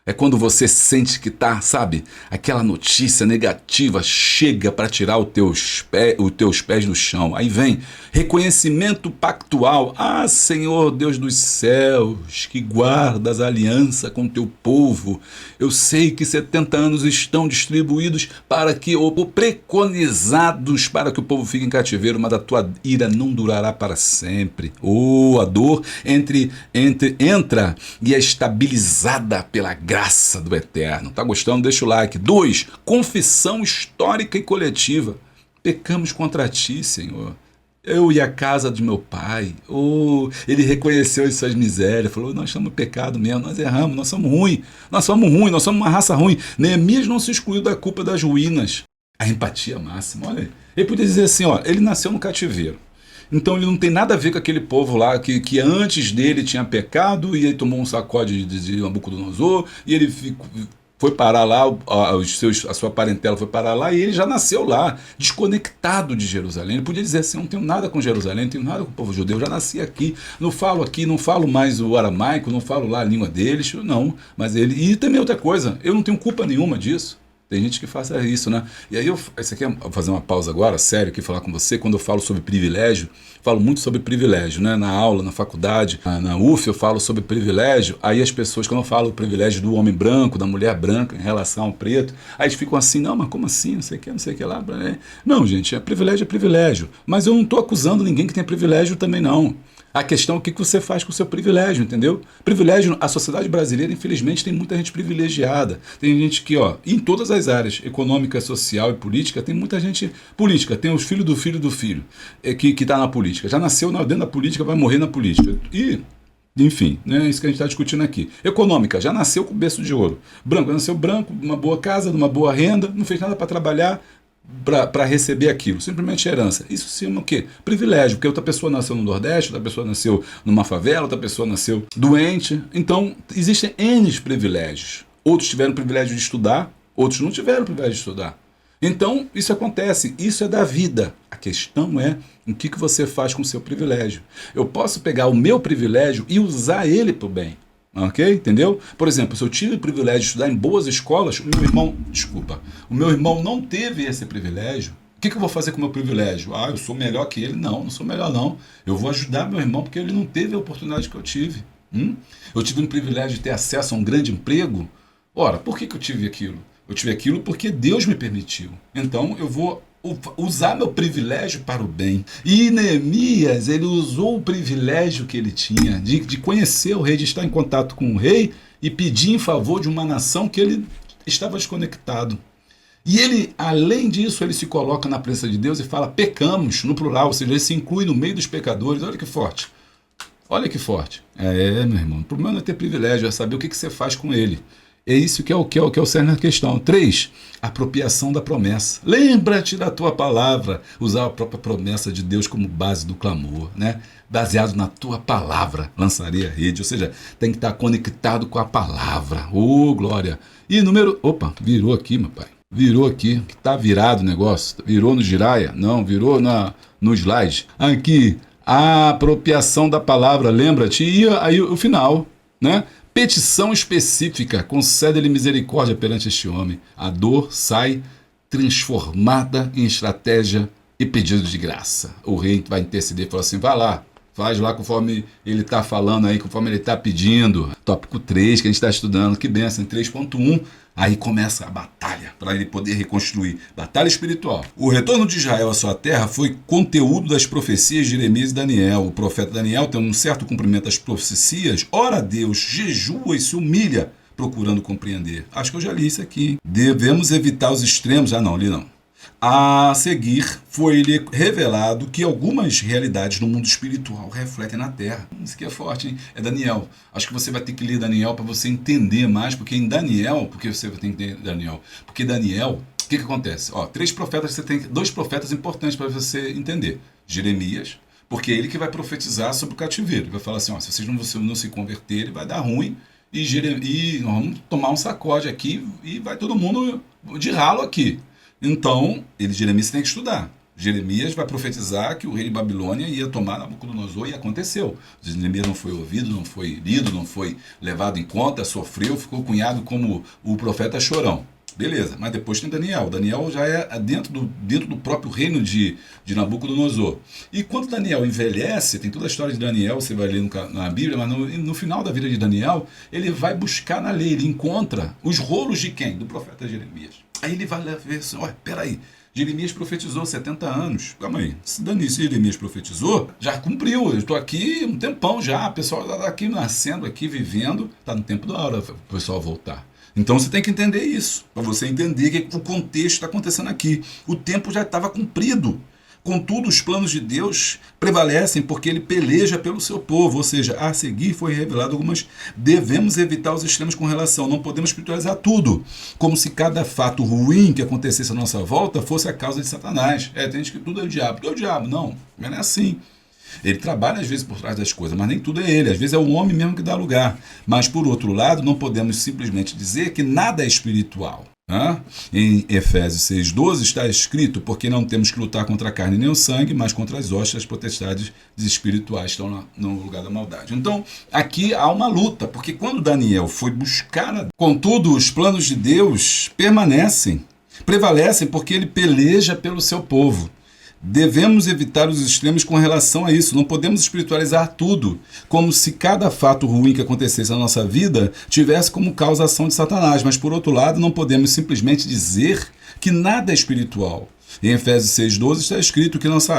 É quando você sente que tá, sabe, aquela notícia negativa chega para tirar os teus pés do chão. Aí vem reconhecimento pactual. Ah, Senhor Deus dos céus, que guardas a aliança com teu povo. Eu sei que 70 anos estão distribuídos para que, ou preconizados para que o povo fique em cativeiro, mas a tua ira não durará para sempre. Oh, a dor entra e é estabilizada pela graça do Eterno. Tá gostando? Deixa o like. 2. Confissão histórica e coletiva. Pecamos contra ti, Senhor. Eu e a casa de meu pai. Oh, ele reconheceu as suas misérias. Falou, nós somos pecado mesmo, nós erramos, nós somos ruins. Nós somos uma raça ruim. Neemias não se excluiu da culpa das ruínas. A empatia máxima, olha aí. Ele podia dizer assim, ó, ele nasceu no cativeiro. Então ele não tem nada a ver com aquele povo lá que antes dele tinha pecado e aí tomou um sacode de Nabucodonosor e ele foi parar lá, a sua parentela foi parar lá e ele já nasceu lá, desconectado de Jerusalém. Ele podia dizer assim, não tenho nada com Jerusalém, não tenho nada com o povo judeu, já nasci aqui, não falo mais o aramaico, não falo lá a língua deles, não. Mas ele, e também outra coisa, eu não tenho culpa nenhuma disso. Tem gente que faça isso, né? E aí, isso aqui, vou fazer uma pausa agora, sério, aqui falar com você. Quando eu falo sobre privilégio, falo muito sobre privilégio, né? Na aula, na faculdade, na UF, eu falo sobre privilégio. Aí as pessoas, quando eu falo o privilégio do homem branco, da mulher branca em relação ao preto, aí eles ficam assim, não, mas como assim? Não sei o que lá. Né? Não, gente, privilégio é privilégio. Mas eu não estou acusando ninguém que tem privilégio também, não. A questão é o que você faz com o seu privilégio, entendeu? Privilégio, a sociedade brasileira, infelizmente, tem muita gente privilegiada. Tem gente que, ó, em todas as áreas, econômica, social e política, tem muita gente política. Tem os filhos do filho do filho, que está na política. Já nasceu dentro da política, vai morrer na política. E, enfim, né, isso que a gente está discutindo aqui. Econômica, já nasceu com berço de ouro. Branco, nasceu branco, numa boa casa, numa boa renda, não fez nada para trabalhar, para receber aquilo, simplesmente herança. Isso se chama o quê? Privilégio, porque outra pessoa nasceu no Nordeste, outra pessoa nasceu numa favela, outra pessoa nasceu doente. Então, existem N privilégios. Outros tiveram o privilégio de estudar, outros não tiveram o privilégio de estudar. Então, isso acontece, isso é da vida. A questão é o que você faz com o seu privilégio. Eu posso pegar o meu privilégio e usar ele para o bem. Ok? Entendeu? Por exemplo, se eu tive o privilégio de estudar em boas escolas, o meu irmão não teve esse privilégio. O que eu vou fazer com o meu privilégio? Ah, eu sou melhor que ele. Não sou melhor não. Eu vou ajudar meu irmão porque ele não teve a oportunidade que eu tive. Eu tive um privilégio de ter acesso a um grande emprego. Ora, por que eu tive aquilo? Eu tive aquilo porque Deus me permitiu. Então eu vou usar meu privilégio para o bem. E Neemias, ele usou o privilégio que ele tinha de conhecer o rei, de estar em contato com o rei e pedir em favor de uma nação que ele estava desconectado. E ele, além disso, ele se coloca na presença de Deus e fala, pecamos, no plural, ou seja, ele se inclui no meio dos pecadores. Olha que forte. Olha que forte. Meu irmão, o problema não é ter privilégio, é saber o que você faz com ele. É isso que é o cerne da questão. 3, apropriação da promessa. Lembra-te da tua palavra. Usar a própria promessa de Deus como base do clamor, né? Baseado na tua palavra, lançaria a rede. Ou seja, tem que estar conectado com a palavra. Oh, glória. E virou aqui, meu pai. Virou aqui. Tá virado o negócio. Virou no giraia? Não, virou no slide. Aqui, a apropriação da palavra. Lembra-te. E aí o final, né? Petição específica, concede-lhe misericórdia perante este homem. A dor sai transformada em estratégia e pedido de graça. O rei vai interceder e fala assim, vai lá, faz lá conforme ele está falando aí, conforme ele está pedindo. Tópico 3, que a gente está estudando, que benção, em 3.1. Aí começa a batalha, para ele poder reconstruir. Batalha espiritual. O retorno de Israel à sua terra foi conteúdo das profecias de Jeremias e Daniel. O profeta Daniel, tendo um certo cumprimento das profecias, ora a Deus, jejua e se humilha, procurando compreender. Acho que eu já li isso aqui. Devemos evitar os extremos. Não, li não. A seguir, foi-lhe revelado que algumas realidades no mundo espiritual refletem na Terra. Isso aqui é forte, hein? É Daniel. Acho que você vai ter que ler Daniel para você entender mais, porque em Daniel, porque você vai ter que entender Daniel, porque Daniel, o que acontece? Você tem 2 profetas importantes para você entender. Jeremias, porque é ele que vai profetizar sobre o cativeiro. Ele vai falar assim, se vocês não se converterem, vai dar ruim, e nós vamos tomar um sacode aqui, e vai todo mundo de ralo aqui. Então, Jeremias tem que estudar. Jeremias vai profetizar que o rei de Babilônia ia tomar Nabucodonosor, e aconteceu. Jeremias não foi ouvido, não foi lido, não foi levado em conta, sofreu, ficou cunhado como o profeta chorão. Beleza, mas depois tem Daniel. Daniel já é dentro do próprio reino de Nabucodonosor. E quando Daniel envelhece, tem toda a história de Daniel, você vai ler na Bíblia, mas no final da vida de Daniel, ele vai buscar na lei, ele encontra os rolos de quem? Do profeta Jeremias. Aí ele vai ver assim, olha, peraí, Jeremias profetizou 70 anos. Calma aí, se Jeremias profetizou, já cumpriu. Eu estou aqui um tempão já, o pessoal está aqui nascendo, aqui vivendo, está no tempo da hora o pessoal voltar. Então você tem que entender isso, para você entender que o contexto está acontecendo aqui. O tempo já estava cumprido. Contudo, os planos de Deus prevalecem porque ele peleja pelo seu povo, ou seja, a seguir foi revelado algumas. Devemos evitar os extremos com relação, não podemos espiritualizar tudo, como se cada fato ruim que acontecesse à nossa volta fosse a causa de Satanás. Tem gente que tudo é o diabo, tudo é o diabo. Não é assim. Ele trabalha às vezes por trás das coisas, mas nem tudo é ele. Às vezes é o homem mesmo que dá lugar. Mas, por outro lado, não podemos simplesmente dizer que nada é espiritual. Em Efésios 6,12 está escrito: porque não temos que lutar contra a carne nem o sangue, mas contra as hostes, as potestades espirituais estão no lugar da maldade. Então, aqui há uma luta, porque quando Daniel foi buscar, contudo, os planos de Deus prevalecem porque ele peleja pelo seu povo. Devemos evitar os extremos com relação a isso. Não podemos espiritualizar tudo, como se cada fato ruim que acontecesse na nossa vida tivesse como causa a ação de Satanás. Mas, por outro lado, não podemos simplesmente dizer que nada é espiritual. Em Efésios 6,12 está escrito que nossa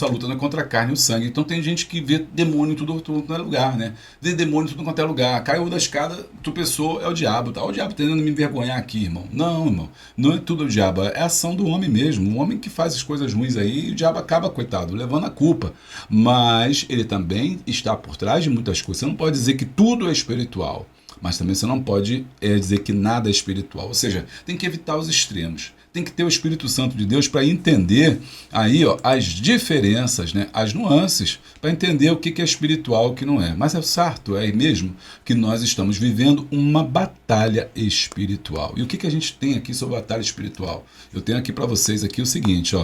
luta não é contra a carne e o sangue. Então tem gente que vê demônio em tudo quanto é lugar, né? Vê demônio em tudo quanto é lugar. Caiu da escada, tropeçou, é o diabo. Tá? O diabo tentando me envergonhar aqui, irmão. Não, irmão. Não é tudo o diabo. É a ação do homem mesmo. O homem que faz as coisas ruins aí, e o diabo acaba, coitado, levando a culpa. Mas ele também está por trás de muitas coisas. Você não pode dizer que tudo é espiritual. Mas também você não pode dizer que nada é espiritual. Ou seja, tem que evitar os extremos. Tem que ter o Espírito Santo de Deus para entender aí, as diferenças, né, as nuances, para entender o que é espiritual e o que não é. Mas é certo, é mesmo que nós estamos vivendo uma batalha espiritual. E o que a gente tem aqui sobre batalha espiritual? Eu tenho aqui para vocês aqui o seguinte,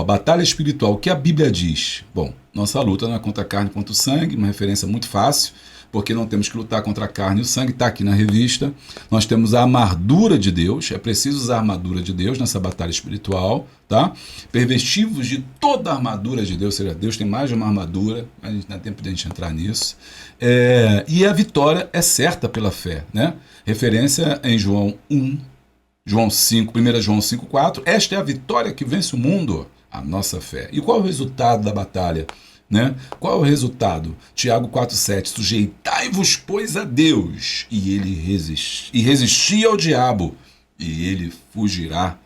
batalha espiritual, o que a Bíblia diz? Bom, nossa luta não é contra a carne, contra o sangue, uma referência muito fácil, porque não temos que lutar contra a carne e o sangue, está aqui na revista. Nós temos a armadura de Deus, é preciso usar a armadura de Deus nessa batalha espiritual, tá? Pervestivos de toda a armadura de Deus, ou seja, Deus tem mais de uma armadura, a gente não dá tempo de a gente entrar nisso. E a vitória é certa pela fé, né? Referência em João 1, João 5, 1 João 5,4, esta é a vitória que vence o mundo, a nossa fé. E qual é o resultado da batalha? Né? Qual é o resultado? Tiago 4,7, sujeitai-vos, pois, a Deus, e ele resisti ao diabo, e ele fugirá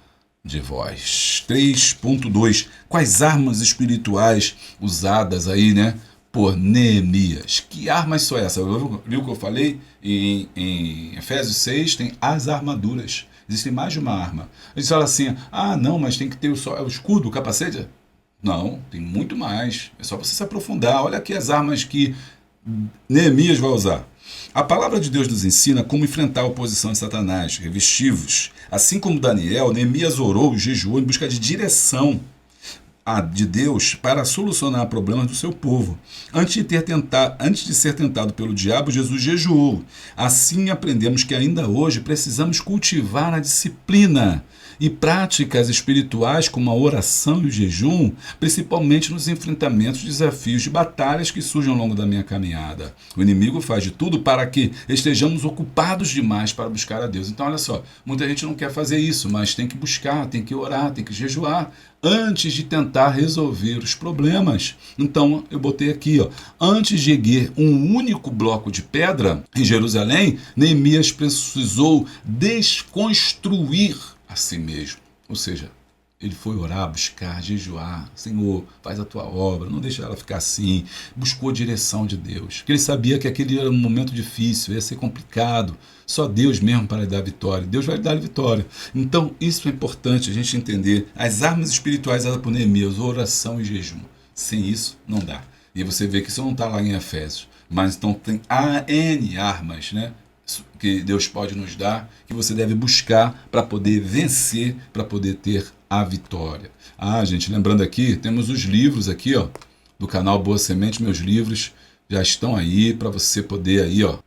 de vós. 3.2, quais armas espirituais usadas aí, né, por Neemias? Que armas são essas? Viu o que eu falei? Em Efésios 6 tem as armaduras. Existem mais de uma arma. Eles falam assim, não, mas tem que ter o escudo, o capacete. Não, tem muito mais. É só você se aprofundar. Olha aqui as armas que Neemias vai usar. A palavra de Deus nos ensina como enfrentar a oposição de Satanás, revestivos. Assim como Daniel, Neemias orou e jejuou em busca de direção de Deus para solucionar problemas do seu povo. Antes de ser tentado pelo diabo, Jesus jejuou. Assim aprendemos que ainda hoje precisamos cultivar a disciplina e práticas espirituais como a oração e o jejum, principalmente nos enfrentamentos, desafios de batalhas que surgem ao longo da minha caminhada. O inimigo faz de tudo para que estejamos ocupados demais para buscar a Deus. Então, olha só, muita gente não quer fazer isso, mas tem que buscar, tem que orar, tem que jejuar antes de tentar resolver os problemas. Então, eu botei aqui, antes de erguer um único bloco de pedra em Jerusalém, Neemias precisou desconstruir a si mesmo. Ou seja, ele foi orar, buscar, jejuar. Senhor, faz a tua obra, não deixa ela ficar assim. Buscou a direção de Deus. Porque ele sabia que aquele era um momento difícil, ia ser complicado. Só Deus mesmo para lhe dar vitória. Deus vai lhe dar vitória. Então, isso é importante a gente entender. As armas espirituais elas por Neemias, oração e jejum. Sem isso, não dá. E você vê que isso não está lá em Efésios. Mas então tem N armas, né, que Deus pode nos dar, que você deve buscar para poder vencer, para poder ter a vitória. Gente, lembrando aqui, temos os livros aqui, ó, do canal Boa Semente. Meus livros já estão aí para você poder aí, ó,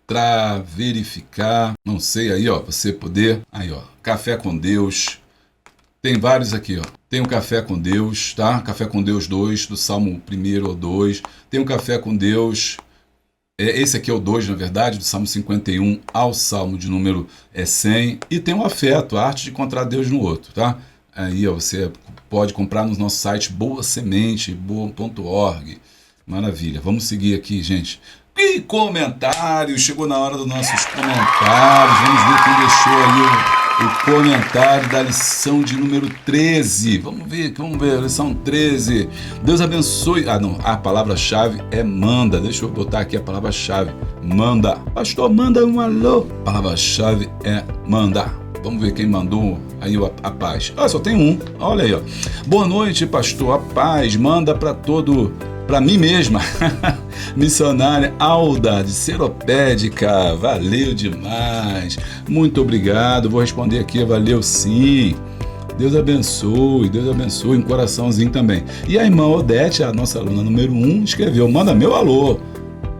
verificar, não sei aí, ó, você poder, aí, ó, Café com Deus. Tem vários aqui, ó. Tem o Café com Deus, tá? Café com Deus 2, do Salmo 1 ou 2. Tem o Café com Deus, esse aqui é o 2, na verdade, do Salmo 51 ao Salmo de número 100. E tem o Afeto, a arte de encontrar Deus no outro, tá? Aí, ó, você pode comprar no nosso site boasemente.org. Maravilha. Vamos seguir aqui, gente. E comentários. Chegou na hora dos nossos comentários. Vamos ver quem deixou aí o comentário da lição de número 13. Vamos ver, lição 13. Deus abençoe. Não, a palavra-chave é manda. Deixa eu botar aqui a palavra-chave. Manda. Pastor, manda um alô. A palavra-chave é manda. Vamos ver quem mandou aí a paz. Só tem um. Olha aí, ó. Boa noite, pastor. A paz manda para mim mesma. Missionária Alda de Seropédica. Valeu demais. Muito obrigado. Vou responder aqui. Valeu sim. Deus abençoe. Um coraçãozinho também. E a irmã Odete, a nossa aluna número 1, escreveu: manda meu alô.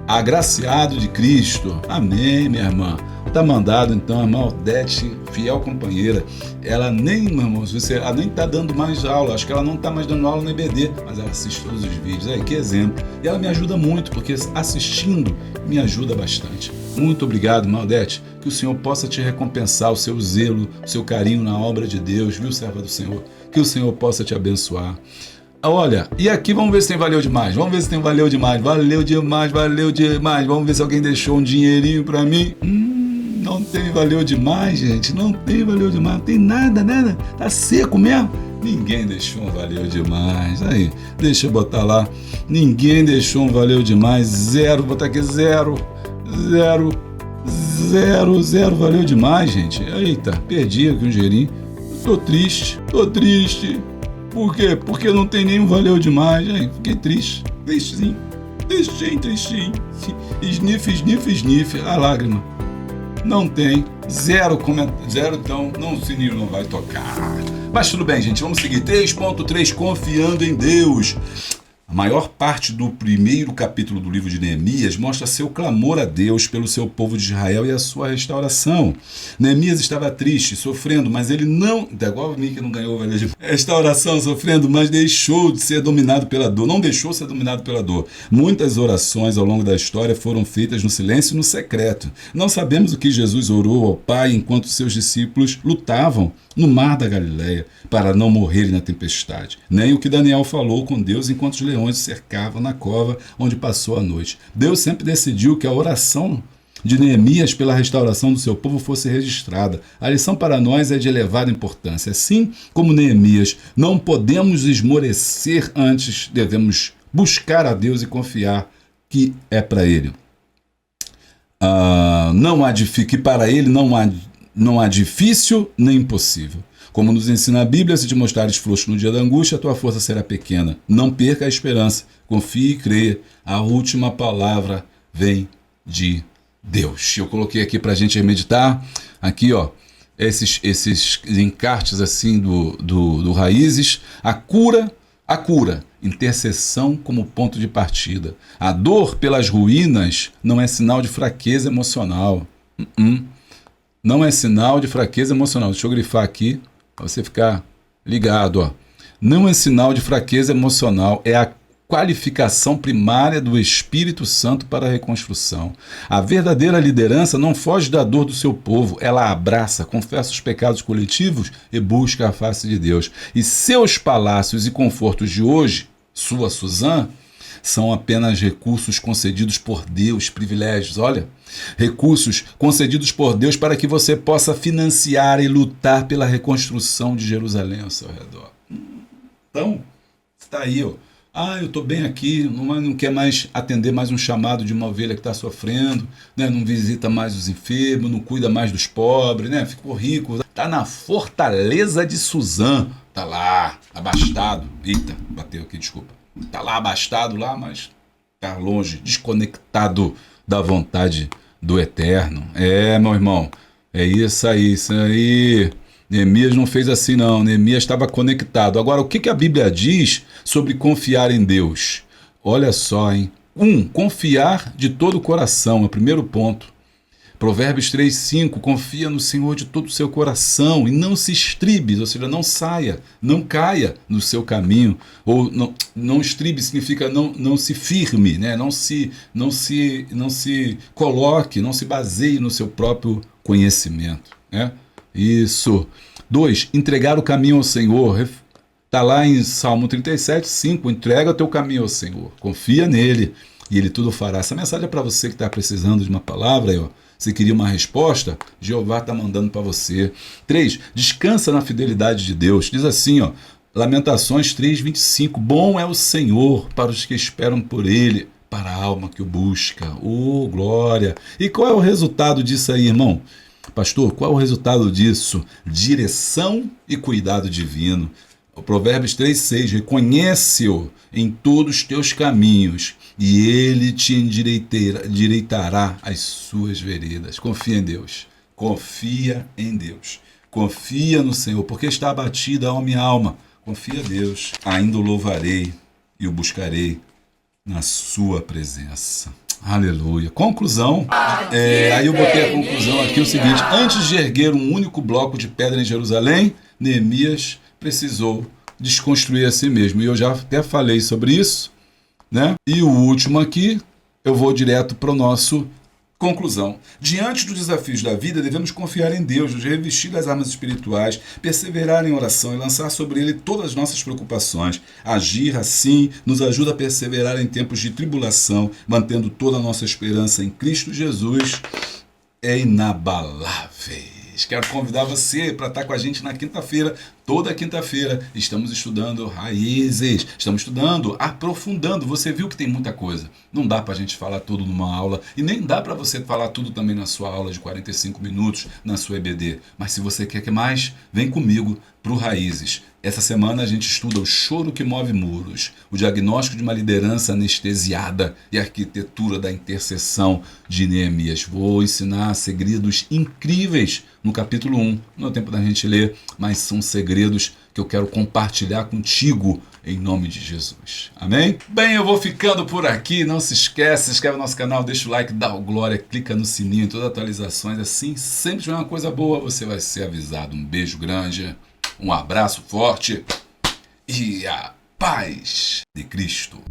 Agraciado de Cristo. Amém, minha irmã. Tá mandado então, a irmã Odete, fiel companheira. Ela nem, meu irmão, ela nem tá dando mais aula. Acho que ela não tá mais dando aula no EBD, mas ela assiste todos os vídeos. Aí, que exemplo. E ela me ajuda muito, porque assistindo me ajuda bastante. Muito obrigado, irmã Odete. Que o Senhor possa te recompensar o seu zelo, o seu carinho na obra de Deus, viu, serva do Senhor? Que o Senhor possa te abençoar. Olha, e aqui vamos ver se tem valeu demais. Valeu demais. Vamos ver se alguém deixou um dinheirinho pra mim. Não tem valeu demais, gente. Não tem valeu demais. Não tem nada. Tá seco mesmo. Ninguém deixou um valeu demais. Aí, deixa eu botar lá. Ninguém deixou um valeu demais. 0, vou botar aqui 0. Valeu demais, gente. Eita, perdi aqui um dinheirinho. Tô triste. Por quê? Porque não tem nenhum valeu demais. Aí, fiquei triste. Tristinho. Sniff. A lágrima. Não tem. 0 comentário. Então, o sininho não vai tocar. Mas tudo bem, gente. Vamos seguir. 3.3, confiando em Deus. A maior parte do primeiro capítulo do livro de Neemias mostra seu clamor a Deus pelo seu povo de Israel e a sua restauração. Neemias estava triste, sofrendo, mas ele não... Igual a mim que não ganhou restauração, sofrendo, mas deixou de ser dominado pela dor. Não deixou ser dominado pela dor. Muitas orações ao longo da história foram feitas no silêncio e no secreto. Não sabemos o que Jesus orou ao Pai enquanto seus discípulos lutavam no mar da Galileia para não morrerem na tempestade. Nem o que Daniel falou com Deus enquanto os leões cercavam na cova onde passou a noite. Deus sempre decidiu que a oração de Neemias pela restauração do seu povo fosse registrada. A lição para nós é de elevada importância. Assim como Neemias, não podemos esmorecer, antes devemos buscar a Deus e confiar que é para Ele. Que para Ele não há difícil nem impossível. Como nos ensina a Bíblia, se te mostrares frouxo no dia da angústia, a tua força será pequena. Não perca a esperança. Confie e creia. A última palavra vem de Deus. Eu coloquei aqui para a gente meditar. Aqui, ó, esses encartes assim do Raízes. A cura. Intercessão como ponto de partida. A dor pelas ruínas não é sinal de fraqueza emocional. Não é sinal de fraqueza emocional. Deixa eu grifar aqui, para você ficar ligado. Ó. Não é sinal de fraqueza emocional, é a qualificação primária do Espírito Santo para a reconstrução. A verdadeira liderança não foge da dor do seu povo, ela abraça, confessa os pecados coletivos e busca a face de Deus. E seus palácios e confortos de hoje, sua Suzã, são apenas recursos concedidos por Deus, privilégios, olha, recursos concedidos por Deus para que você possa financiar e lutar pela reconstrução de Jerusalém ao seu redor. Então, está aí, ó. Eu estou bem aqui, não quer mais atender mais um chamado de uma ovelha que está sofrendo, né? Não visita mais os enfermos, não cuida mais dos pobres, né? Ficou rico, está na fortaleza de Suzã, está lá, abastado. Eita, bateu aqui, desculpa. Está lá abastado lá, mas está longe, desconectado da vontade do Eterno. Meu irmão, é isso aí. Neemias não fez assim não, Neemias estava conectado. Agora, o que a Bíblia diz sobre confiar em Deus? Olha só, hein? Confiar de todo o coração, é o primeiro ponto. Provérbios 3:5, confia no Senhor de todo o seu coração e não se estribe, ou seja, não saia, não caia no seu caminho. Ou não estribe significa não se firme, né? não se coloque, não se baseie no seu próprio conhecimento. Né? Isso. 2, entregar o caminho ao Senhor. Está lá em Salmo 37:5, entrega o teu caminho ao Senhor, confia nele e ele tudo fará. Essa mensagem é para você que está precisando de uma palavra aí, ó. Você queria uma resposta? Jeová está mandando para você. 3, descansa na fidelidade de Deus. Diz assim, ó, Lamentações 3:25, bom é o Senhor para os que esperam por ele, para a alma que o busca. Oh, glória! E qual é o resultado disso aí, irmão? Pastor, qual é o resultado disso? Direção e cuidado divino. O Provérbios 3:6, reconhece-o em todos os teus caminhos e ele te endireitará as suas veredas. Confia em Deus, confia em Deus, confia no Senhor, porque está abatida a minha alma. Confia em Deus, ainda o louvarei e o buscarei na sua presença. Aleluia. Conclusão. Aí eu botei a conclusão aqui, o seguinte: antes de erguer um único bloco de pedra em Jerusalém, Neemias precisou desconstruir a si mesmo. E eu já até falei sobre isso, né? E o último aqui, eu vou direto para o nosso conclusão. Diante dos desafios da vida, devemos confiar em Deus, nos revestir das armas espirituais, perseverar em oração e lançar sobre Ele todas as nossas preocupações. Agir assim nos ajuda a perseverar em tempos de tribulação, mantendo toda a nossa esperança em Cristo Jesus. É inabalável. Quero convidar você para estar com a gente na quinta-feira. Toda quinta-feira estamos estudando raízes, estamos estudando, aprofundando. Você viu que tem muita coisa. Não dá para a gente falar tudo numa aula e nem dá para você falar tudo também na sua aula de 45 minutos, na sua EBD. Mas se você quer mais, vem comigo para o Raízes. Essa semana a gente estuda o choro que move muros, o diagnóstico de uma liderança anestesiada e a arquitetura da intercessão de Neemias. Vou ensinar segredos incríveis no capítulo 1. Não é tempo da gente ler, mas são segredos que eu quero compartilhar contigo em nome de Jesus. Amém? Bem, eu vou ficando por aqui. Não se esquece, se inscreve no nosso canal, deixa o like, dá o glória, clica no sininho, em todas as atualizações. Assim, sempre tiver uma coisa boa, você vai ser avisado. Um beijo grande. Um abraço forte e a paz de Cristo.